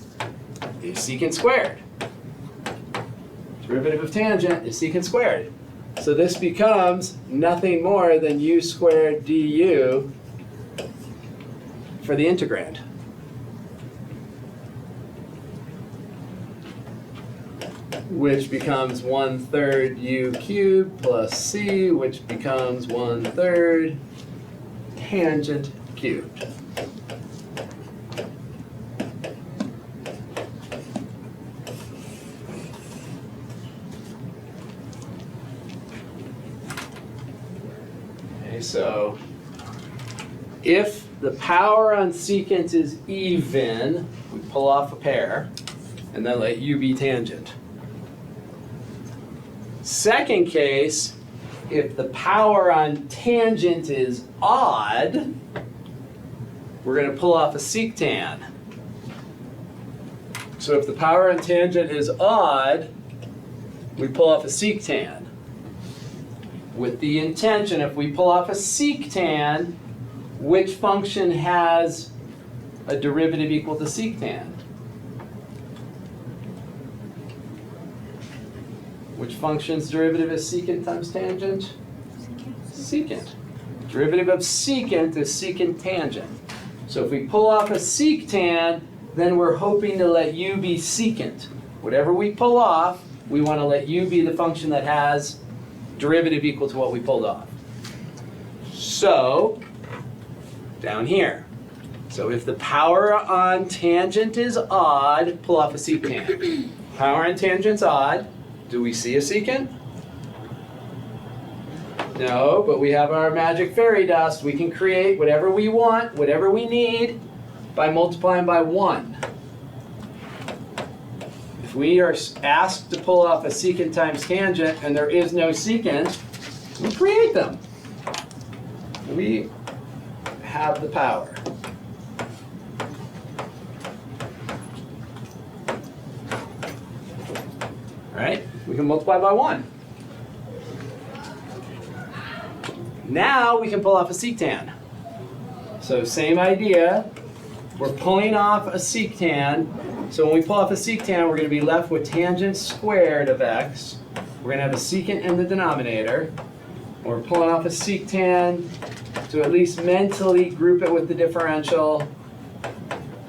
is secant squared. Derivative of tangent is secant squared. So this becomes nothing more than u squared du for the integrand. Which becomes 1/3 u cubed plus c, which becomes 1/3 tangent cubed. Okay, so if the power on secant is even, we pull off a pair, and then let u be tangent. second case, if the power on tangent is odd, we're going to pull off a secant. So if the power on tangent is odd, we pull off a secant. With the intention, if we pull off a secant, which function has a derivative equal to secant? Which function's derivative is secant times tangent? Secant. Derivative of secant is secant tangent. So if we pull off a secant, then we're hoping to let u be secant. Whatever we pull off, we want to let u be the function that has derivative equal to what we pulled off. So, down here. So if the power on tangent is odd, pull off a secant. Power on tangent's odd. Do we see a secant? No, but we have our magic fairy dust. We can create whatever we want, whatever we need, by multiplying by 1. If we are asked to pull off a secant times tangent and there is no secant, we create them. We have the power. Right? We can multiply by 1. Now we can pull off a secant. So same idea. We're pulling off a secant. So when we pull off a secant, we're going to be left with tangent squared of x. We're going to have a secant in the denominator. We're pulling off a secant to at least mentally group it with the differential.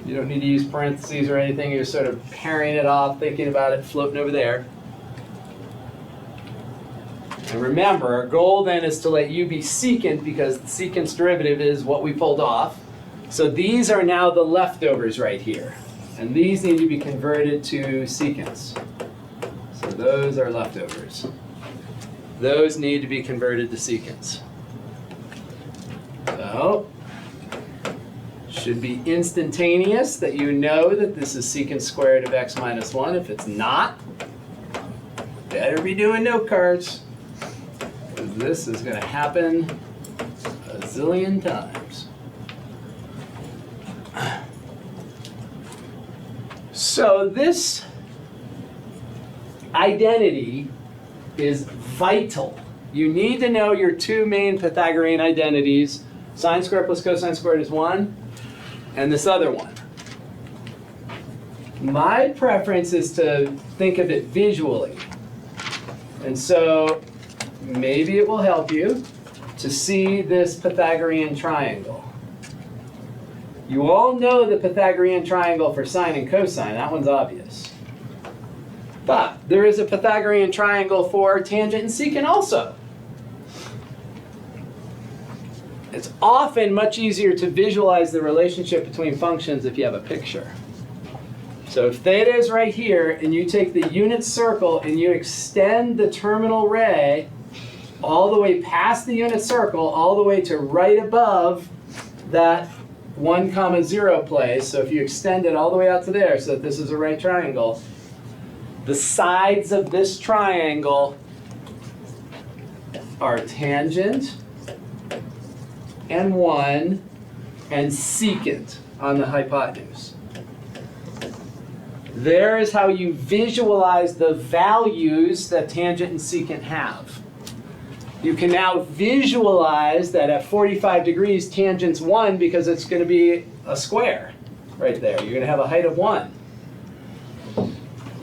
You don't need to use parentheses or anything. You're sort of pairing it off, thinking about it, floating over there. And remember, our goal then is to let u be secant because the secant's derivative is what we pulled off. So these are now the leftovers right here. And these need to be converted to secants. So those are leftovers. Those need to be converted to secants. So, should be instantaneous that you know that this is secant squared of x minus 1. If it's not, better be doing note cards. Because this is going to happen a zillion times. So this identity is vital. You need to know your two main Pythagorean identities. Sine squared plus cosine squared is 1, and this other one. My preference is to think of it visually. And so maybe it will help you to see this Pythagorean triangle. You all know the Pythagorean triangle for sine and cosine. That one's obvious. But there is a Pythagorean triangle for tangent and secant also. It's often much easier to visualize the relationship between functions if you have a picture. So if theta is right here, and you take the unit circle and you extend the terminal ray all the way past the unit circle, all the way to right above that 1, 0 place. So if you extend it all the way out to there so that this is a right triangle, the sides of this triangle are tangent and 1 and secant on the hypotenuse. There is how you visualize the values that tangent and secant have. You can now visualize that at 45 degrees tangent's 1 because it's going to be a square right there. You're going to have a height of 1.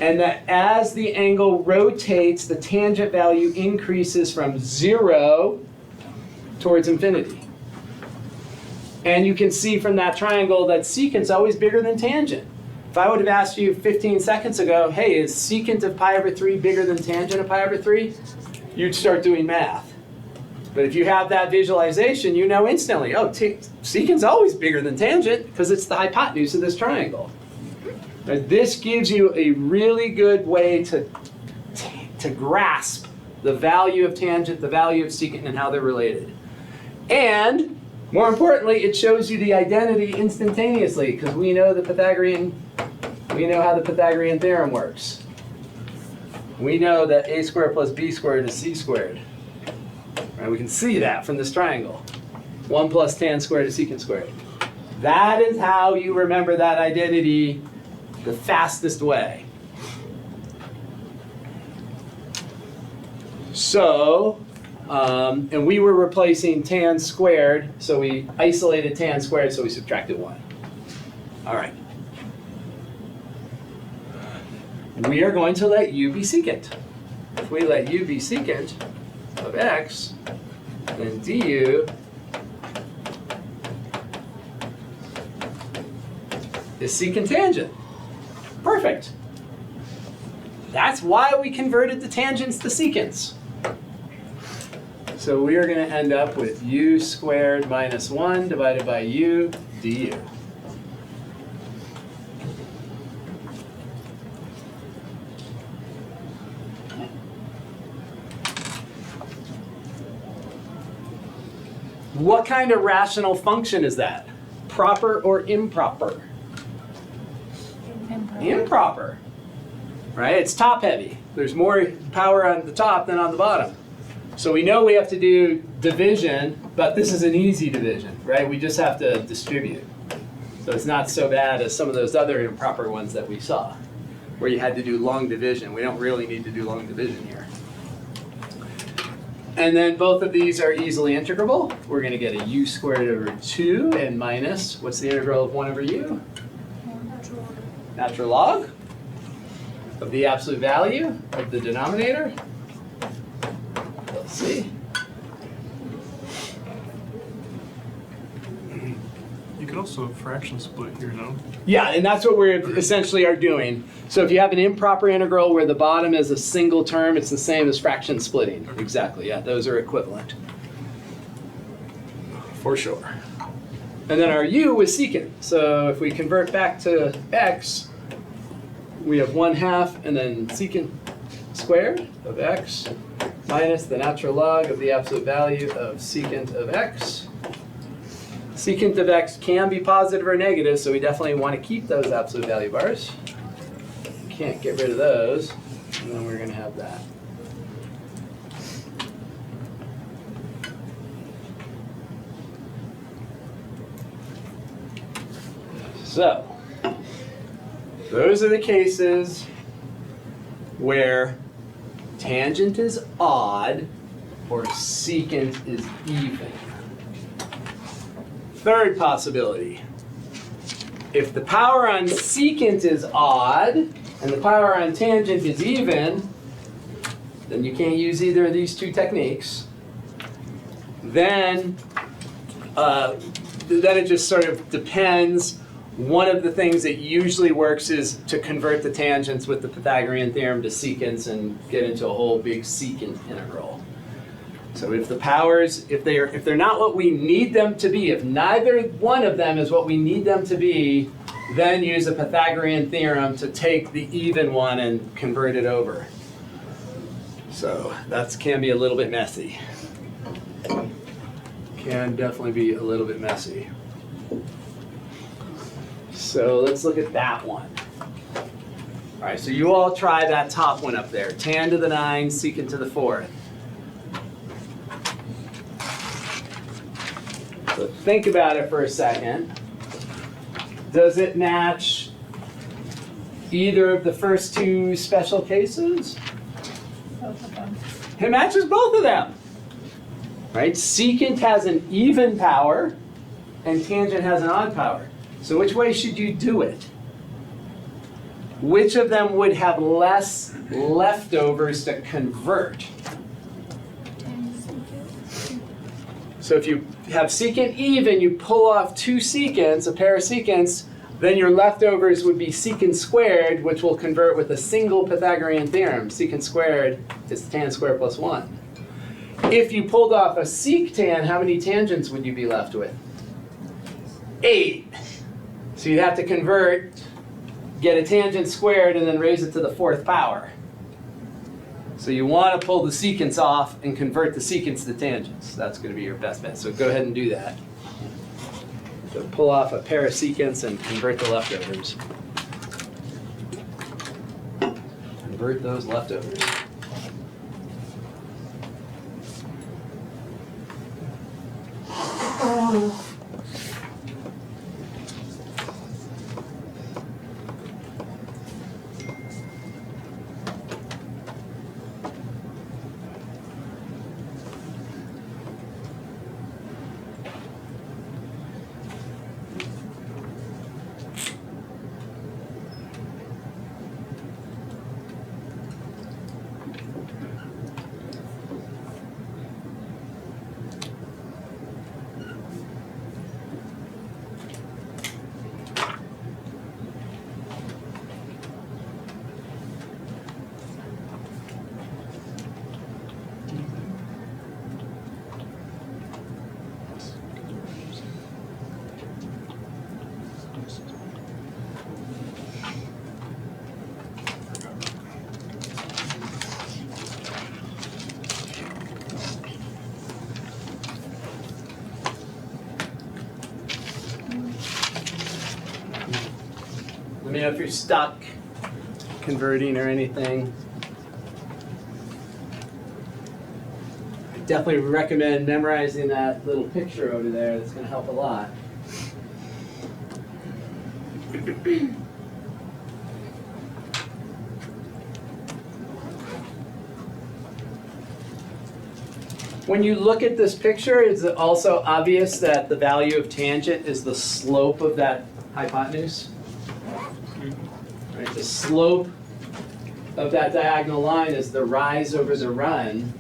And that as the angle rotates, the tangent value increases from 0 towards infinity. And you can see from that triangle that secant's always bigger than tangent. If I would have asked you 15 seconds ago, hey, is secant of pi over 3 bigger than tangent of pi over 3? You'd start doing math. But if you have that visualization, you know instantly, oh, secant's always bigger than tangent because it's the hypotenuse of this triangle. Now, this gives you a really good way to grasp the value of tangent, the value of secant, and how they're related. And more importantly, it shows you the identity instantaneously because we know how the Pythagorean theorem works. We know that a squared plus b squared is c squared. Right? We can see that from this triangle. 1 plus tan squared is secant squared. That is how you remember that identity the fastest way. So, and we were replacing tan squared, so we isolated tan squared, so we subtracted 1. All right. We are going to let u be secant. If we let u be secant of x, then du is secant tangent. Perfect. That's why we converted the tangents to secants. So we are going to end up with u squared minus 1 divided by u du. What kind of rational function is that? Proper or improper? Improper. Right? It's top heavy. There's more power on the top than on the bottom. So we know we have to do division, but this is an easy division, right? We just have to distribute. So it's not so bad as some of those other improper ones that we saw, where you had to do long division. We don't really need to do long division here. And then both of these are easily integrable. We're going to get a u squared over 2 and minus, what's the integral of 1 over u? Natural log of the absolute value of the denominator. Let's see. You could also fraction split here, no? Yeah, and that's what we essentially are doing. So if you have an improper integral where the bottom is a single term, it's the same as fraction splitting. Exactly, yeah, those are equivalent. For sure. And then our u is secant. So if we convert back to x, we have 1/2 and then secant squared of x minus the natural log of the absolute value of secant of x. Secant of x can be positive or negative, so we definitely want to keep those absolute value bars. Can't get rid of those, and then we're going to have that. So, those are the cases where tangent is odd or secant is even. Third possibility. If the power on secant is odd and the power on tangent is even, then you can't use either of these two techniques. Then it just sort of depends. One of the things that usually works is to convert the tangents with the Pythagorean theorem to secants and get into a whole big secant integral. So if the powers, if they're not what we need them to be, if neither one of them is what we need them to be, then use a Pythagorean theorem to take the even one and convert it over. So that can be a little bit messy. Can definitely be a little bit messy. So let's look at that one. All right, so you all try that top one up there. Tan to the 9, secant to the 4th. So think about it for a second. Does it match either of the first two special cases? Both of them. It matches both of them. Right? Secant has an even power and tangent has an odd power. So which way should you do it? Which of them would have less leftovers to convert? So if you have secant even, you pull off two secants, a pair of secants, then your leftovers would be secant squared, which will convert with a single Pythagorean theorem. Secant squared is tan squared plus 1. If you pulled off a sectan, how many tangents would you be left with? 8. So you'd have to convert, get a tangent squared, and then raise it to the 4th power. So you want to pull the secants off and convert the secants to tangents. That's going to be your best bet. So go ahead and do that. So pull off a pair of secants and convert the leftovers. convert those leftovers. Let me know if you're stuck converting or anything. I definitely recommend memorizing that little picture over there. That's going to help a lot. When you look at this picture, it's also obvious that the value of tangent is the slope of that hypotenuse. Right, the slope of that diagonal line is the rise over the run,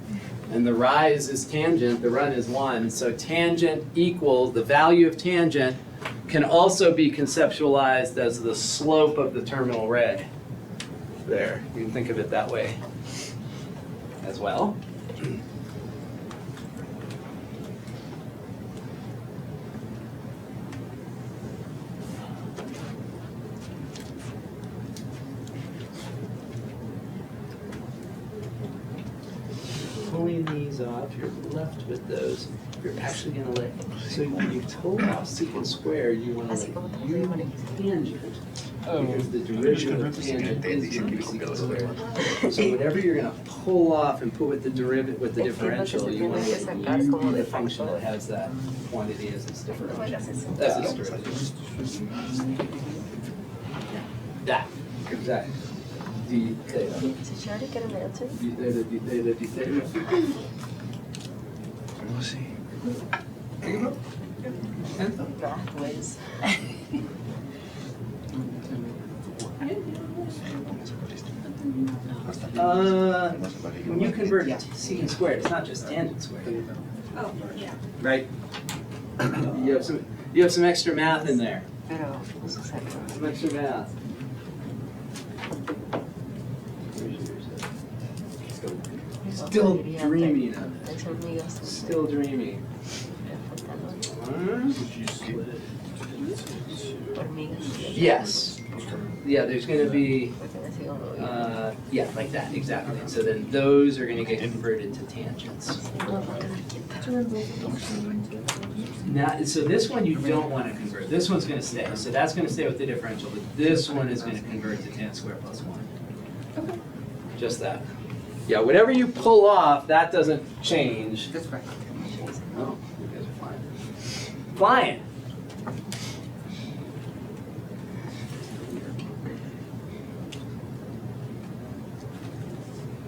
and the rise is tangent, the run is 1. So tangent equals, the value of tangent can also be conceptualized as the slope of the terminal ray. There, you can think of it that way as well. Pulling these off, you're left with those. You're actually going to let, so when you pull off secant squared, you want to let u tangent, because the derivative of tangent is going to be secant squared. So whatever you're going to pull off and put with the derivative, with the differential, you want to let u be the function that has that quantity as its differential. That's its derivative. That, exactly. D theta. Did you already get an answer? D theta, D theta, D theta. We'll see. Math whiz. When you convert secant squared, it's not just tangent squared, Oh, yeah. right? You have some extra math in there. Pero, eso es algo. Some extra math. Still dreaming of it. Las hormigas. Still dreaming. Hormigas. Yes. Yeah, there's going to be, Porque así como- yeah, like that, exactly. So then those are going to get converted to tangents. Now, so this one you don't want to convert. This one's going to stay. So that's going to stay with the differential. But this one is going to convert to tan squared plus 1. Okay. Just that. Yeah, whatever you pull off, that doesn't change. That's right. Oh, you guys are flying. Flying.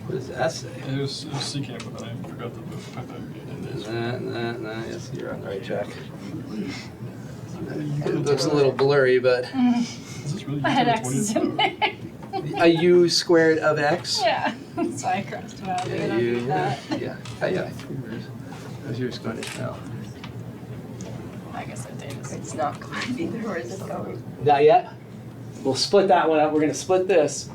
What does that say? It was secant, but then I forgot that the Pythagorean is. Yes, you're on the right track. It looks a little blurry, but Is this really I had using X's 20? in there. a u squared of x? Yeah, so I crossed them out. Yeah, You you, don't need that. yeah. Yeah. How's yours going to tell? I guess I did. It's not going either. Where is it going? Not yet? We'll split that one up. We're going to split this.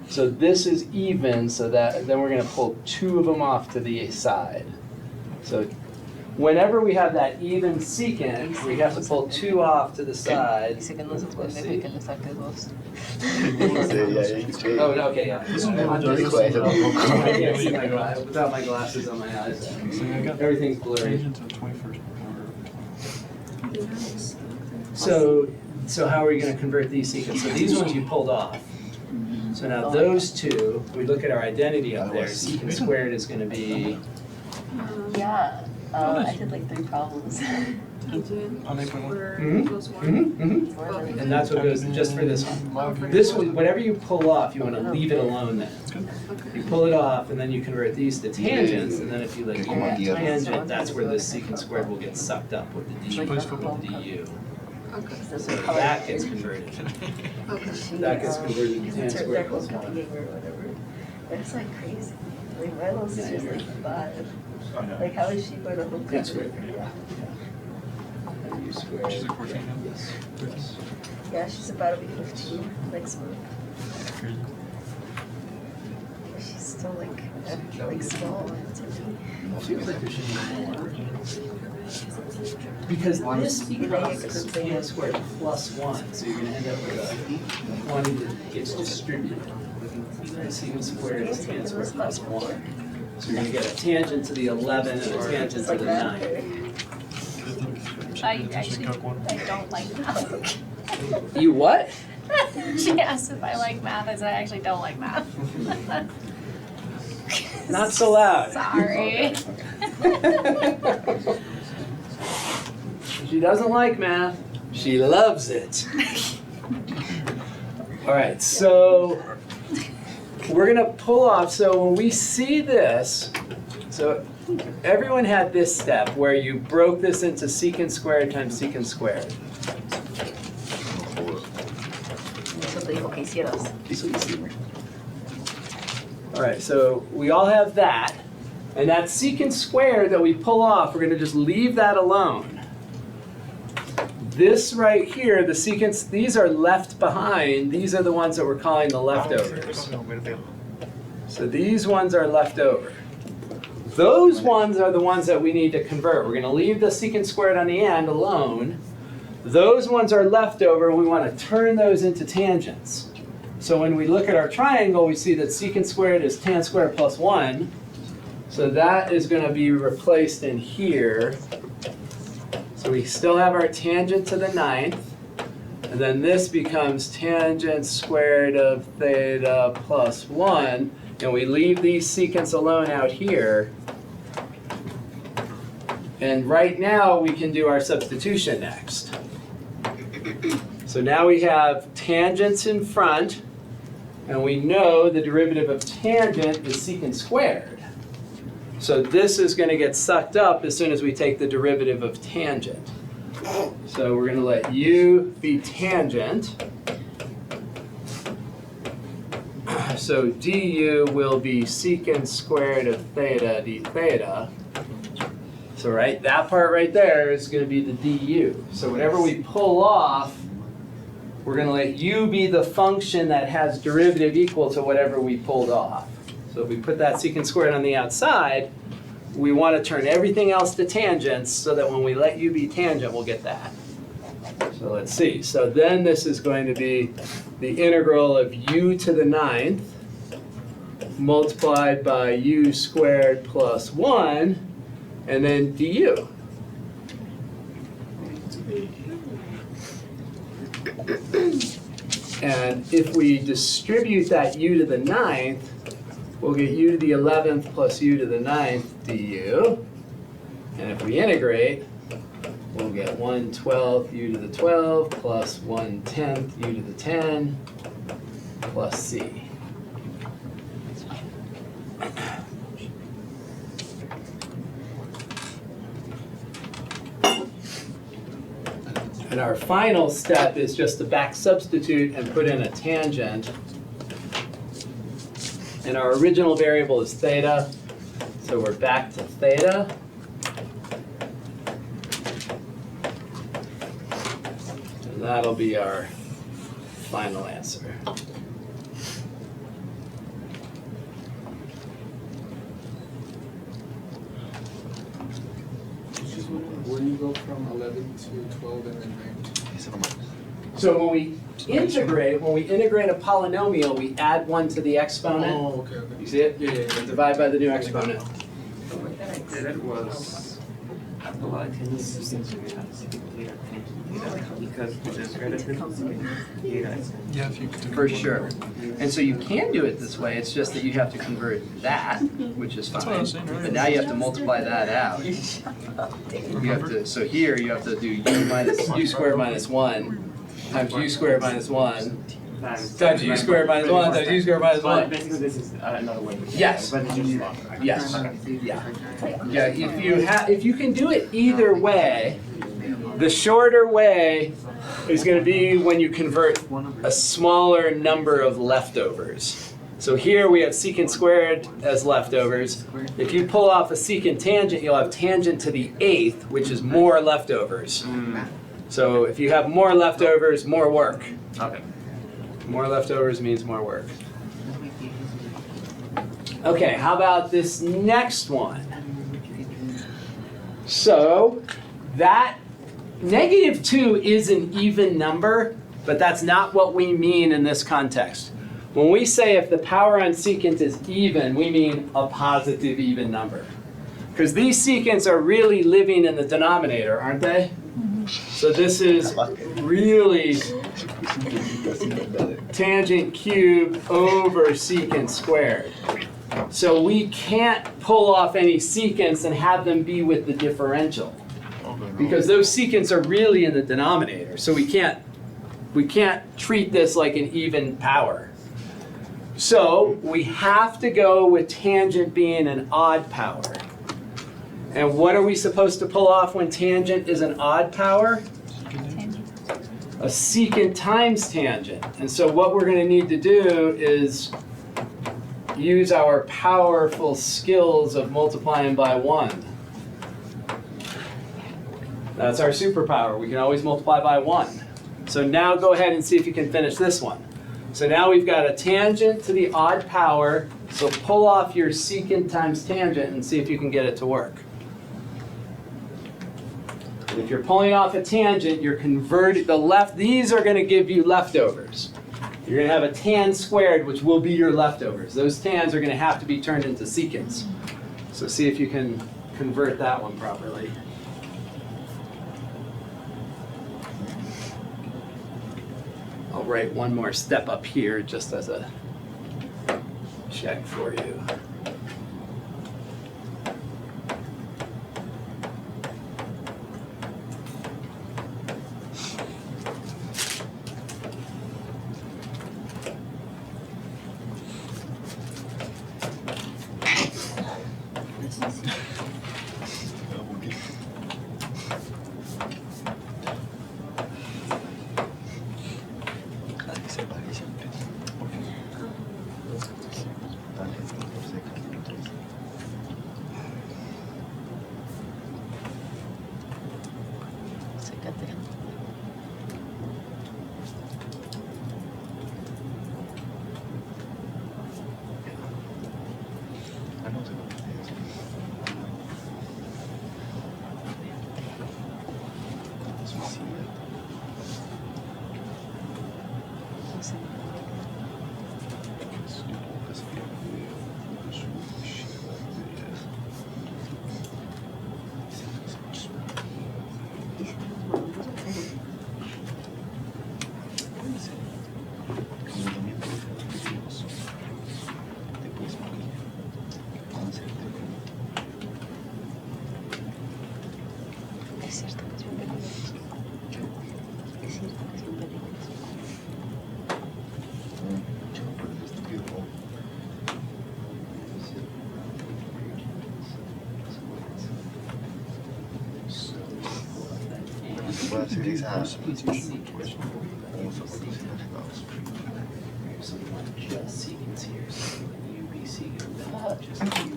So this is even, so that then we're going to pull 2 of them off to the side. So whenever we have that even secant, we have to pull 2 off to the side. Dice que no se puede Let's dejar see. que le saque dos. Oh, no, okay, yeah. This is I'm more just- difficult. I can't see my glasses. Without my glasses on my eyes, So I got everything's blurry. tangent to 21st. So how are you going to convert these secants? So these ones you pulled off. So now those two, we look at our identity up there, secant squared is gonna be, Yeah, I did like 3 problems. Tangent On 8.1. squared Mhm. equals 1. and that's what goes just for this one. This one, whatever you pull off, you wanna leave it alone then. Okay. You pull it off, and then you convert these to tangents, and then if you let u be tangent, that's where the secant squared will get sucked up with the du. Plays football. du. Okay. So That gets converted. Okay. That gets converted to tan It's her squared circle plus 1. copying or whatever. But it's like crazy. Like Milo's is just like 5. Like how is she going to hook Tan up? squared. U squared. She's like 14 now. Yes. Yes. Yeah, she's about to be 15 next month. Crazy. She's still like small to me. Feels like there should be more. Because this becomes tan squared plus 1, so you're gonna end up with a 1 that gets distributed. Secant squared is tan squared plus 1. So you're gonna get a tangent to the 11 and a tangent It's to like the that. 9. I actually, I don't like math. You what? She asked if I like math, I said I actually don't like math. Not so loud. Sorry. She doesn't like math. She loves it. All right, so we're gonna pull off, so when we see this, so everyone had this step where you broke this into secant squared times secant squared. Eso te dijo que hicieras. All right, so we all have that, and that secant squared that we pull off, we're gonna just leave that alone. This right here, the secants, these are left behind. These are the ones that we're calling the leftovers. So these ones are left over. Those ones are the ones that we need to convert. We're gonna leave the secant squared on the end alone. Those ones are left over, and we wanna turn those into tangents. So when we look at our triangle, we see that secant squared is tan squared plus 1. So that is gonna be replaced in here. So we still have our tangent to the 9th, and then this becomes tangent squared of theta plus 1, and we leave these secants alone out here. And right now we can do our substitution next. So now we have tangents in front, and we know the derivative of tangent is secant squared. So this is going to get sucked up as soon as we take the derivative of tangent. So we're going to let u be tangent. So du will be secant squared of theta d theta. So right, that part right there is going to be the du. So whatever we pull off, we're going to let u be the function that has derivative equal to whatever we pulled off. So if we put that secant squared on the outside, we want to turn everything else to tangents so that when we let u be tangent, we'll get that. So let's see. So then this is going to be the integral of u to the 9th multiplied by u squared plus 1, and then du. And if we distribute that u to the 9th, we'll get u to the 11th plus u to the 9th du. And if we integrate, we'll get 1/12 u to the 12 plus 1/10 u to the 10 plus c. And our final step is just to back substitute and put in a tangent. And our original variable is theta, so we're back to theta. And that'll be our final answer. Where do you go from 11 to 12 and then 9? So when we integrate a polynomial, we add 1 to the exponent. Oh, okay, okay. You see it? Yeah. And divide by the new exponent. Yeah, that was have a lot of tendencies to have secant data, tangent data, because there's relative data. Yeah, if you could. For sure. And so you can do it this way, it's just that you have to convert that, which is That's what I fine. was saying, right? But now you have to multiply that out. You have to, so here you have to do u squared minus 1 times u squared minus 1 times u squared minus 1 times u squared minus But 1. basically this is another way. Yes. But it's just longer. Yes, yeah. Yeah, if you can do it either way, the shorter way is going to be when you convert a smaller number of leftovers. So here we have secant squared as leftovers. If you pull off a secant tangent, you'll have tangent to the 8th, which is more leftovers. So if you have more leftovers, more work. Okay. More leftovers means more work. Okay, how about this next one? So that -2 is an even number, but that's not what we mean in this context. When we say if the power on secant is even, we mean a positive even number. Because these secants are really living in the denominator, aren't they? So this is really tangent cubed over secant squared. So we can't pull off any secants and have them be with the differential. Because those secants are really in the denominator. So we can't treat this like an even power. So we have to go with tangent being an odd power. And what are we supposed to pull off when tangent is an odd power? A secant times tangent. And so what we're going to need to do is use our powerful skills of multiplying by 1. That's our superpower. We can always multiply by 1. So now go ahead and see if you can finish this one. So now we've got a tangent to the odd power. So pull off your secant times tangent and see if you can get it to work. And if you're pulling off a tangent, you're converting the left. These are going to give you leftovers. You're going to have a tan squared, which will be your leftovers. Those tans are going to have to be turned into secants. So see if you can convert that one properly. I'll write one more step up here just as a check for you.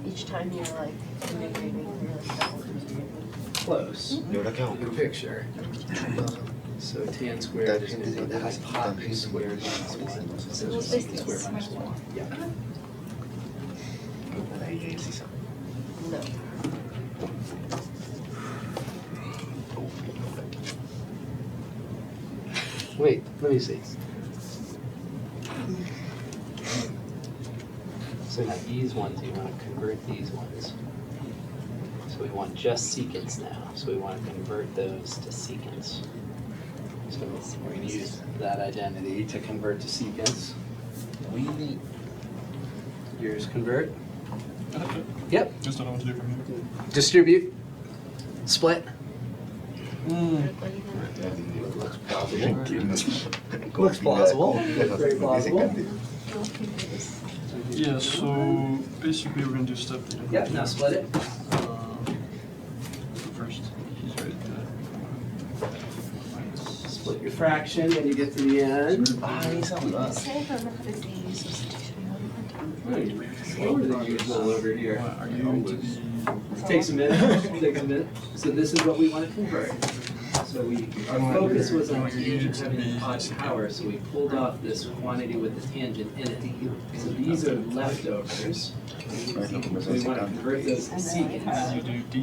Each time you're like integrating, you're like double. Close. Good picture. So tan squared is going to be the hypotenuse squared minus 1. So it's secant squared minus 1. Yeah. No. Wait, let me see. So now these ones, you want to convert these ones. So So we want just secants now. So we want to convert those to secants. So we're going to use that identity to convert to secants. Yours convert? Yep. Just don't know what to do from here. Distribute. Split. Looks plausible. Looks plausible. Very plausible. Yeah, so basically we're gonna do step. Yep, now split it. First, he's right Split your fraction when you get to the end. Say I don't know how to do substitution. Slower than usual over here. Are you going to be? Takes a minute. Takes a minute. So this is what we want to convert. So our focus was on tangent having an odd power, so we pulled off this quantity with the tangent in it. So these are leftovers. So we want to convert those to secants. You do du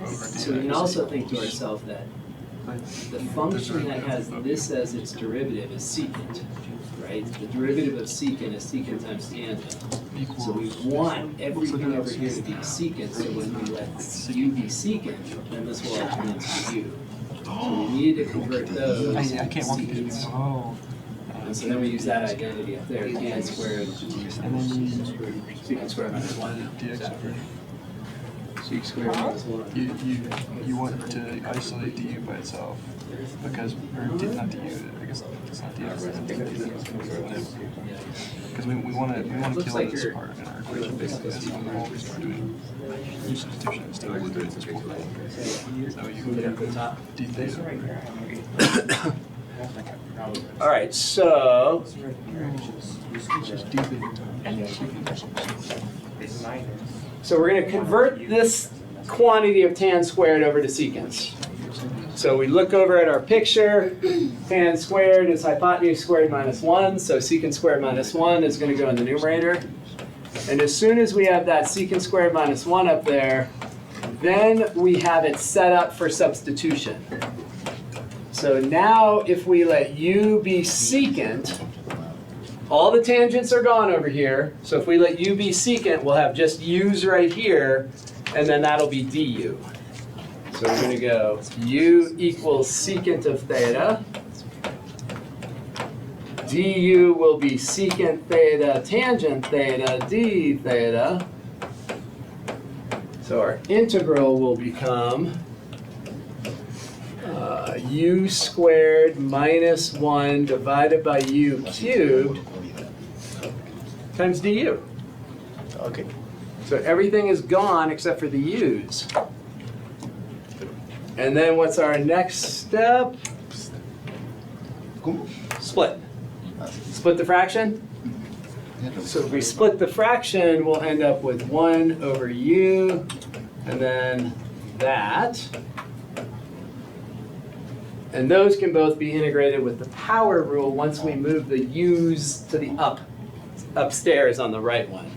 over So we can also think to ourselves that the function that has this as its derivative is secant, right? The derivative of secant is secant times tangent. So we want everything over here to be secant, so when we let u be secant, then this will all turn into u. So we need to convert those I to can't walk through. secants. Oh. And so then we use that identity up there, tan squared, And then you secant squared minus 1. dx over. Sec squared minus 1. You want to isolate du by itself because or not du. I guess it's not dx. Because we want to Looks kill like this you're- part in our equation. Basically, that's when we'll always start doing u substitution instead of doing this whole thing. So you Move it up to the top. d theta. All right, so Just d theta. So we're going to convert this quantity of tan squared over to secants. So we look over at our picture. Tan squared is hypotenuse squared minus 1. So secant squared minus 1 is going to go in the numerator. And as soon as we have that secant squared minus 1 up there, then we have it set up for substitution. So now if we let u be secant, all the tangents are gone over here. So if we let u be secant, we'll have just u's right here, and then that'll be du. So we're going to go u equals secant of theta. Du will be secant theta tangent theta d theta. So our integral will become u squared minus 1 divided by u cubed times du. Okay. So everything is gone except for the u's. And then what's our next step? Split. Split the fraction? So if we split the fraction, we'll end up with 1 over u, and then that. And those can both be integrated with the power rule once we move the u's to the upstairs on the right one.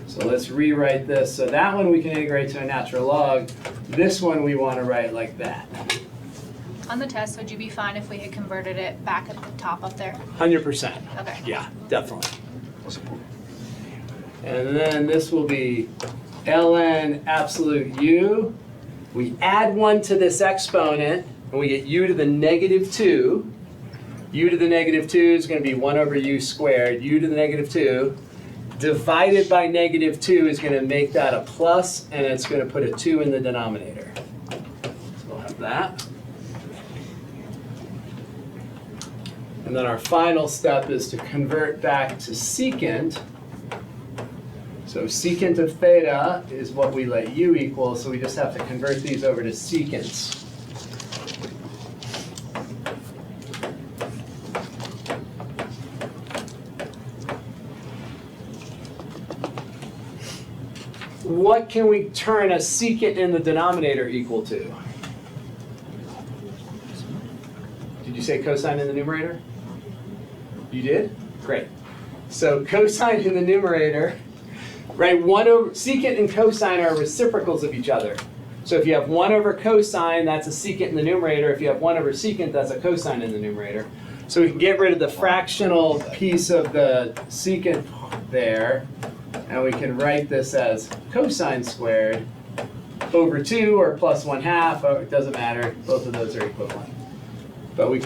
So let's rewrite this. So that one we can integrate to a natural log. This one we want to write like that. On the test, would you be fine if we had converted it back at the top up there? 100%. Okay. Yeah, definitely. And then this will be ln absolute u. We add 1 to this exponent, and we get u to the negative 2. U to the negative 2 is going to be 1 over u squared. U to the negative 2 divided by negative 2 is going to make that a plus, and it's going to put a 2 in the denominator. So we'll have that. And then our final step is to convert back to secant. So secant of theta is what we let u equal, so we just have to convert these over to secants. What can we turn a secant in the denominator equal to? Did you say cosine in the numerator? You did? Great. So cosine in the numerator, right? 1 over secant and cosine are reciprocals of each other. So if you have 1 over cosine, that's a secant in the numerator. If you have 1 over secant, that's a cosine in the numerator. So we can get rid of the fractional piece of the secant there, and we can write this as cosine squared over 2 or plus 1/2, it doesn't matter, both of those are equivalent. But we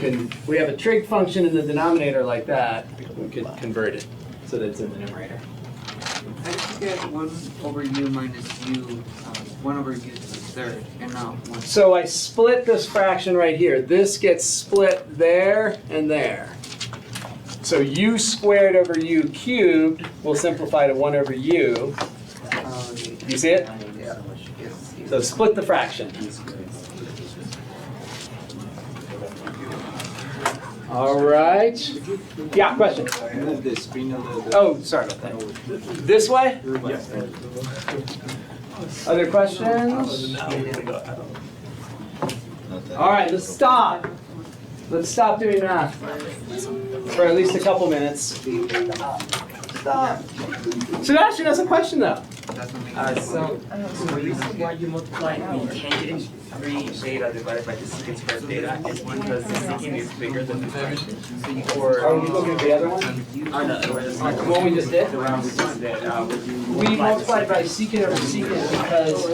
have a trig function in the denominator like that, we could convert it so that it's in the numerator. How did you get 1/u minus u, 1/u to the third, and not 1? So I split this fraction right here. This gets split there and there. So u squared over u cubed will simplify to 1/u. You see it? Yeah. So split the fraction. All right. Yeah, question? Move the screen a little bit. Oh, sorry about that. This way? Other questions? All right, let's stop. Let's stop doing math for at least a couple minutes. Stop. Sebastian has a question though. So the reason why you multiply the tangent 3 beta divided by the secant squared beta is because the secant is bigger than the fraction. So you Are you looking at the other one? no, The one we just did? the round we just did. We multiplied by secant over secant because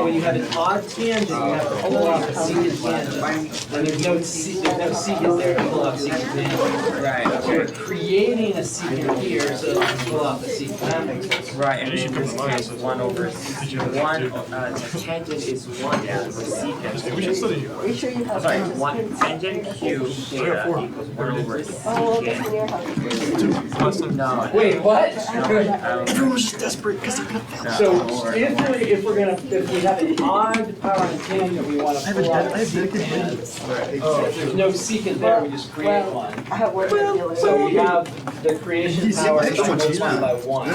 when you have an odd tangent, you have to pull off a secant tangent. And there's no secant there to pull off secant tangent. Right, So we're creating a secant here so that we can pull off a secant. That makes sense. Right, and in this case, 1 over tangent is 1 over secant. We should study. Are you sure you have? Sorry, just 1 kids? tangent cube beta equals 1 over Oh, that's in secant. your house. No. Wait, what? Everyone's just desperate because they got that. So if we have an odd power on tangent, we want to pull off a secant. Oh, if there's no secant there, we just create one. I have work with you. So we have the creation power multiplied by 1.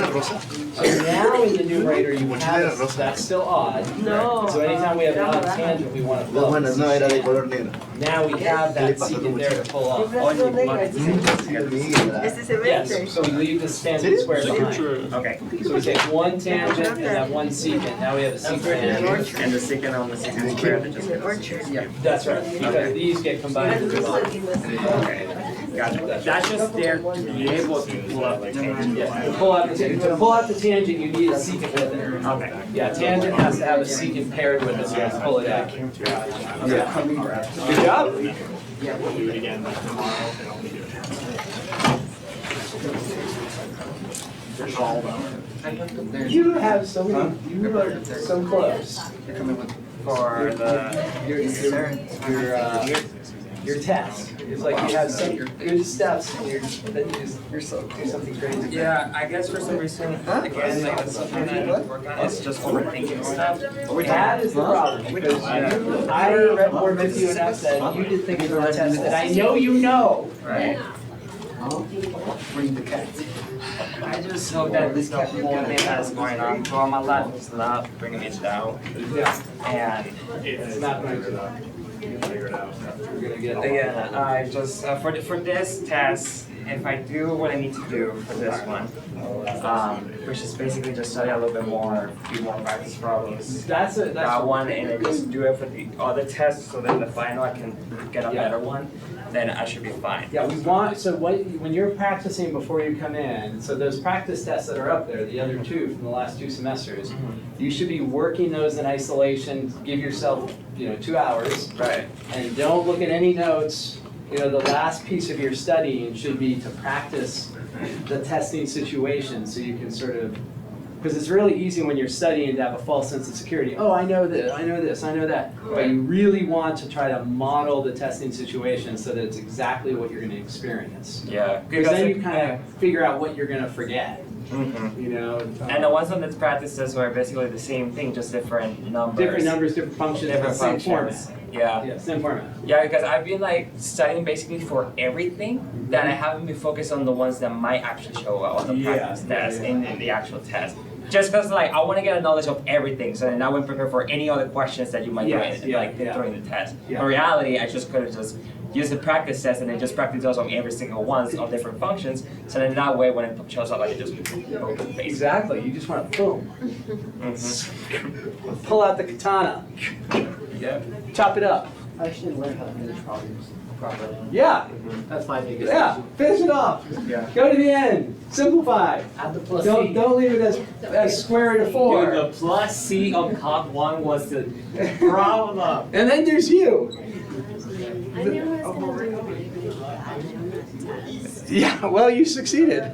So now in the numerator you have, that's still odd. No. So anytime we have an odd tangent, we want to pull off. No, era de color negro. Now we have that secant there to pull off. That's no negro, it's This is a Yes, vector. so we leave the tangent square behind. Okay. So we take one tangent and that one secant, now we have a secant tangent. And the secant on the secant squared, it just gets. Yeah, that's right, because these get combined into one. Okay. Gotcha. That's just there to be able to pull up the tangent. Yeah, to pull out the tangent, you need a secant with it. Okay. Yeah, tangent has to have a secant paired with it, so you have to pull it out. Yeah. Good job. We'll do it again tomorrow and I'll do it. You have so many, you are so close. For the Your test. It's like you have some good steps and then you just do something crazy. yeah, I guess for some reason, again, like that's something that I work on. It's just overthinking stuff. That is the problem, because I read more with you and I said, you did things on the test that I know you know. Right. Bring the cat. I just hope that this the whole thing that's going on for my life is not bringing me down. Yeah, And it's not going to. Figure it out. You're gonna get. again, I just for this test, if I do what I need to do for this one, which is basically just study a little bit more, do more practice problems. That's That one, and then just do it for the other tests, so then the final I can get a Yeah. better one. Then I should be fine. Yeah, we want, so when you're practicing before you come in, so those practice tests that are up there, the other two from the last 2 semesters, you should be working those in isolation, give yourself, 2 hours, Right. and don't look at any notes. The last piece of your studying should be to practice the testing situation so you can sort of, because it's really easy when you're studying to have a false sense of security. Oh, I know this, I know this, I know that. But you really want to try to model the testing situation so that it's exactly what you're going to experience. Yeah. Because then you kind of figure out what you're going to forget. Mm-hmm. And the ones on the practice tests were basically the same thing, just different numbers. Different numbers, different functions, Different same functions. format. Yeah. Yeah, same format. Yeah, because I've been like studying basically for everything that I haven't been focused on the ones that might actually show up on the practice test in the actual test. Just because like I want to get a knowledge of everything, so then I would prepare for any other questions that you might get during the test. Yeah. In reality, I just could have just used the practice test and then just practice those on every single ones of different functions. So then that way, when it shows up, I can just go to the basics. Exactly. You just want to boom, pull out the katana, Yeah. chop it up. I should learn how to finish problems. properly. Yeah, That's my biggest yeah, issue. finish it off. Yeah. Go to the end, simplify. Add the plus Don't, C. don't leave it as square root of Dude, 4. the plus C on Calc 1 was the problem. And then there's you. I knew I was gonna do really bad on that test. Yeah, well, you succeeded.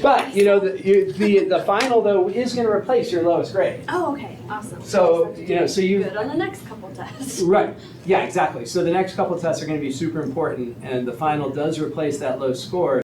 But, you know, the final, though, is going to replace your lowest grade. Oh, okay, awesome. So, you know, so you. Good on the next couple tests. Right, yeah, exactly. So the next couple tests are going to be super important, and the final does replace that low score.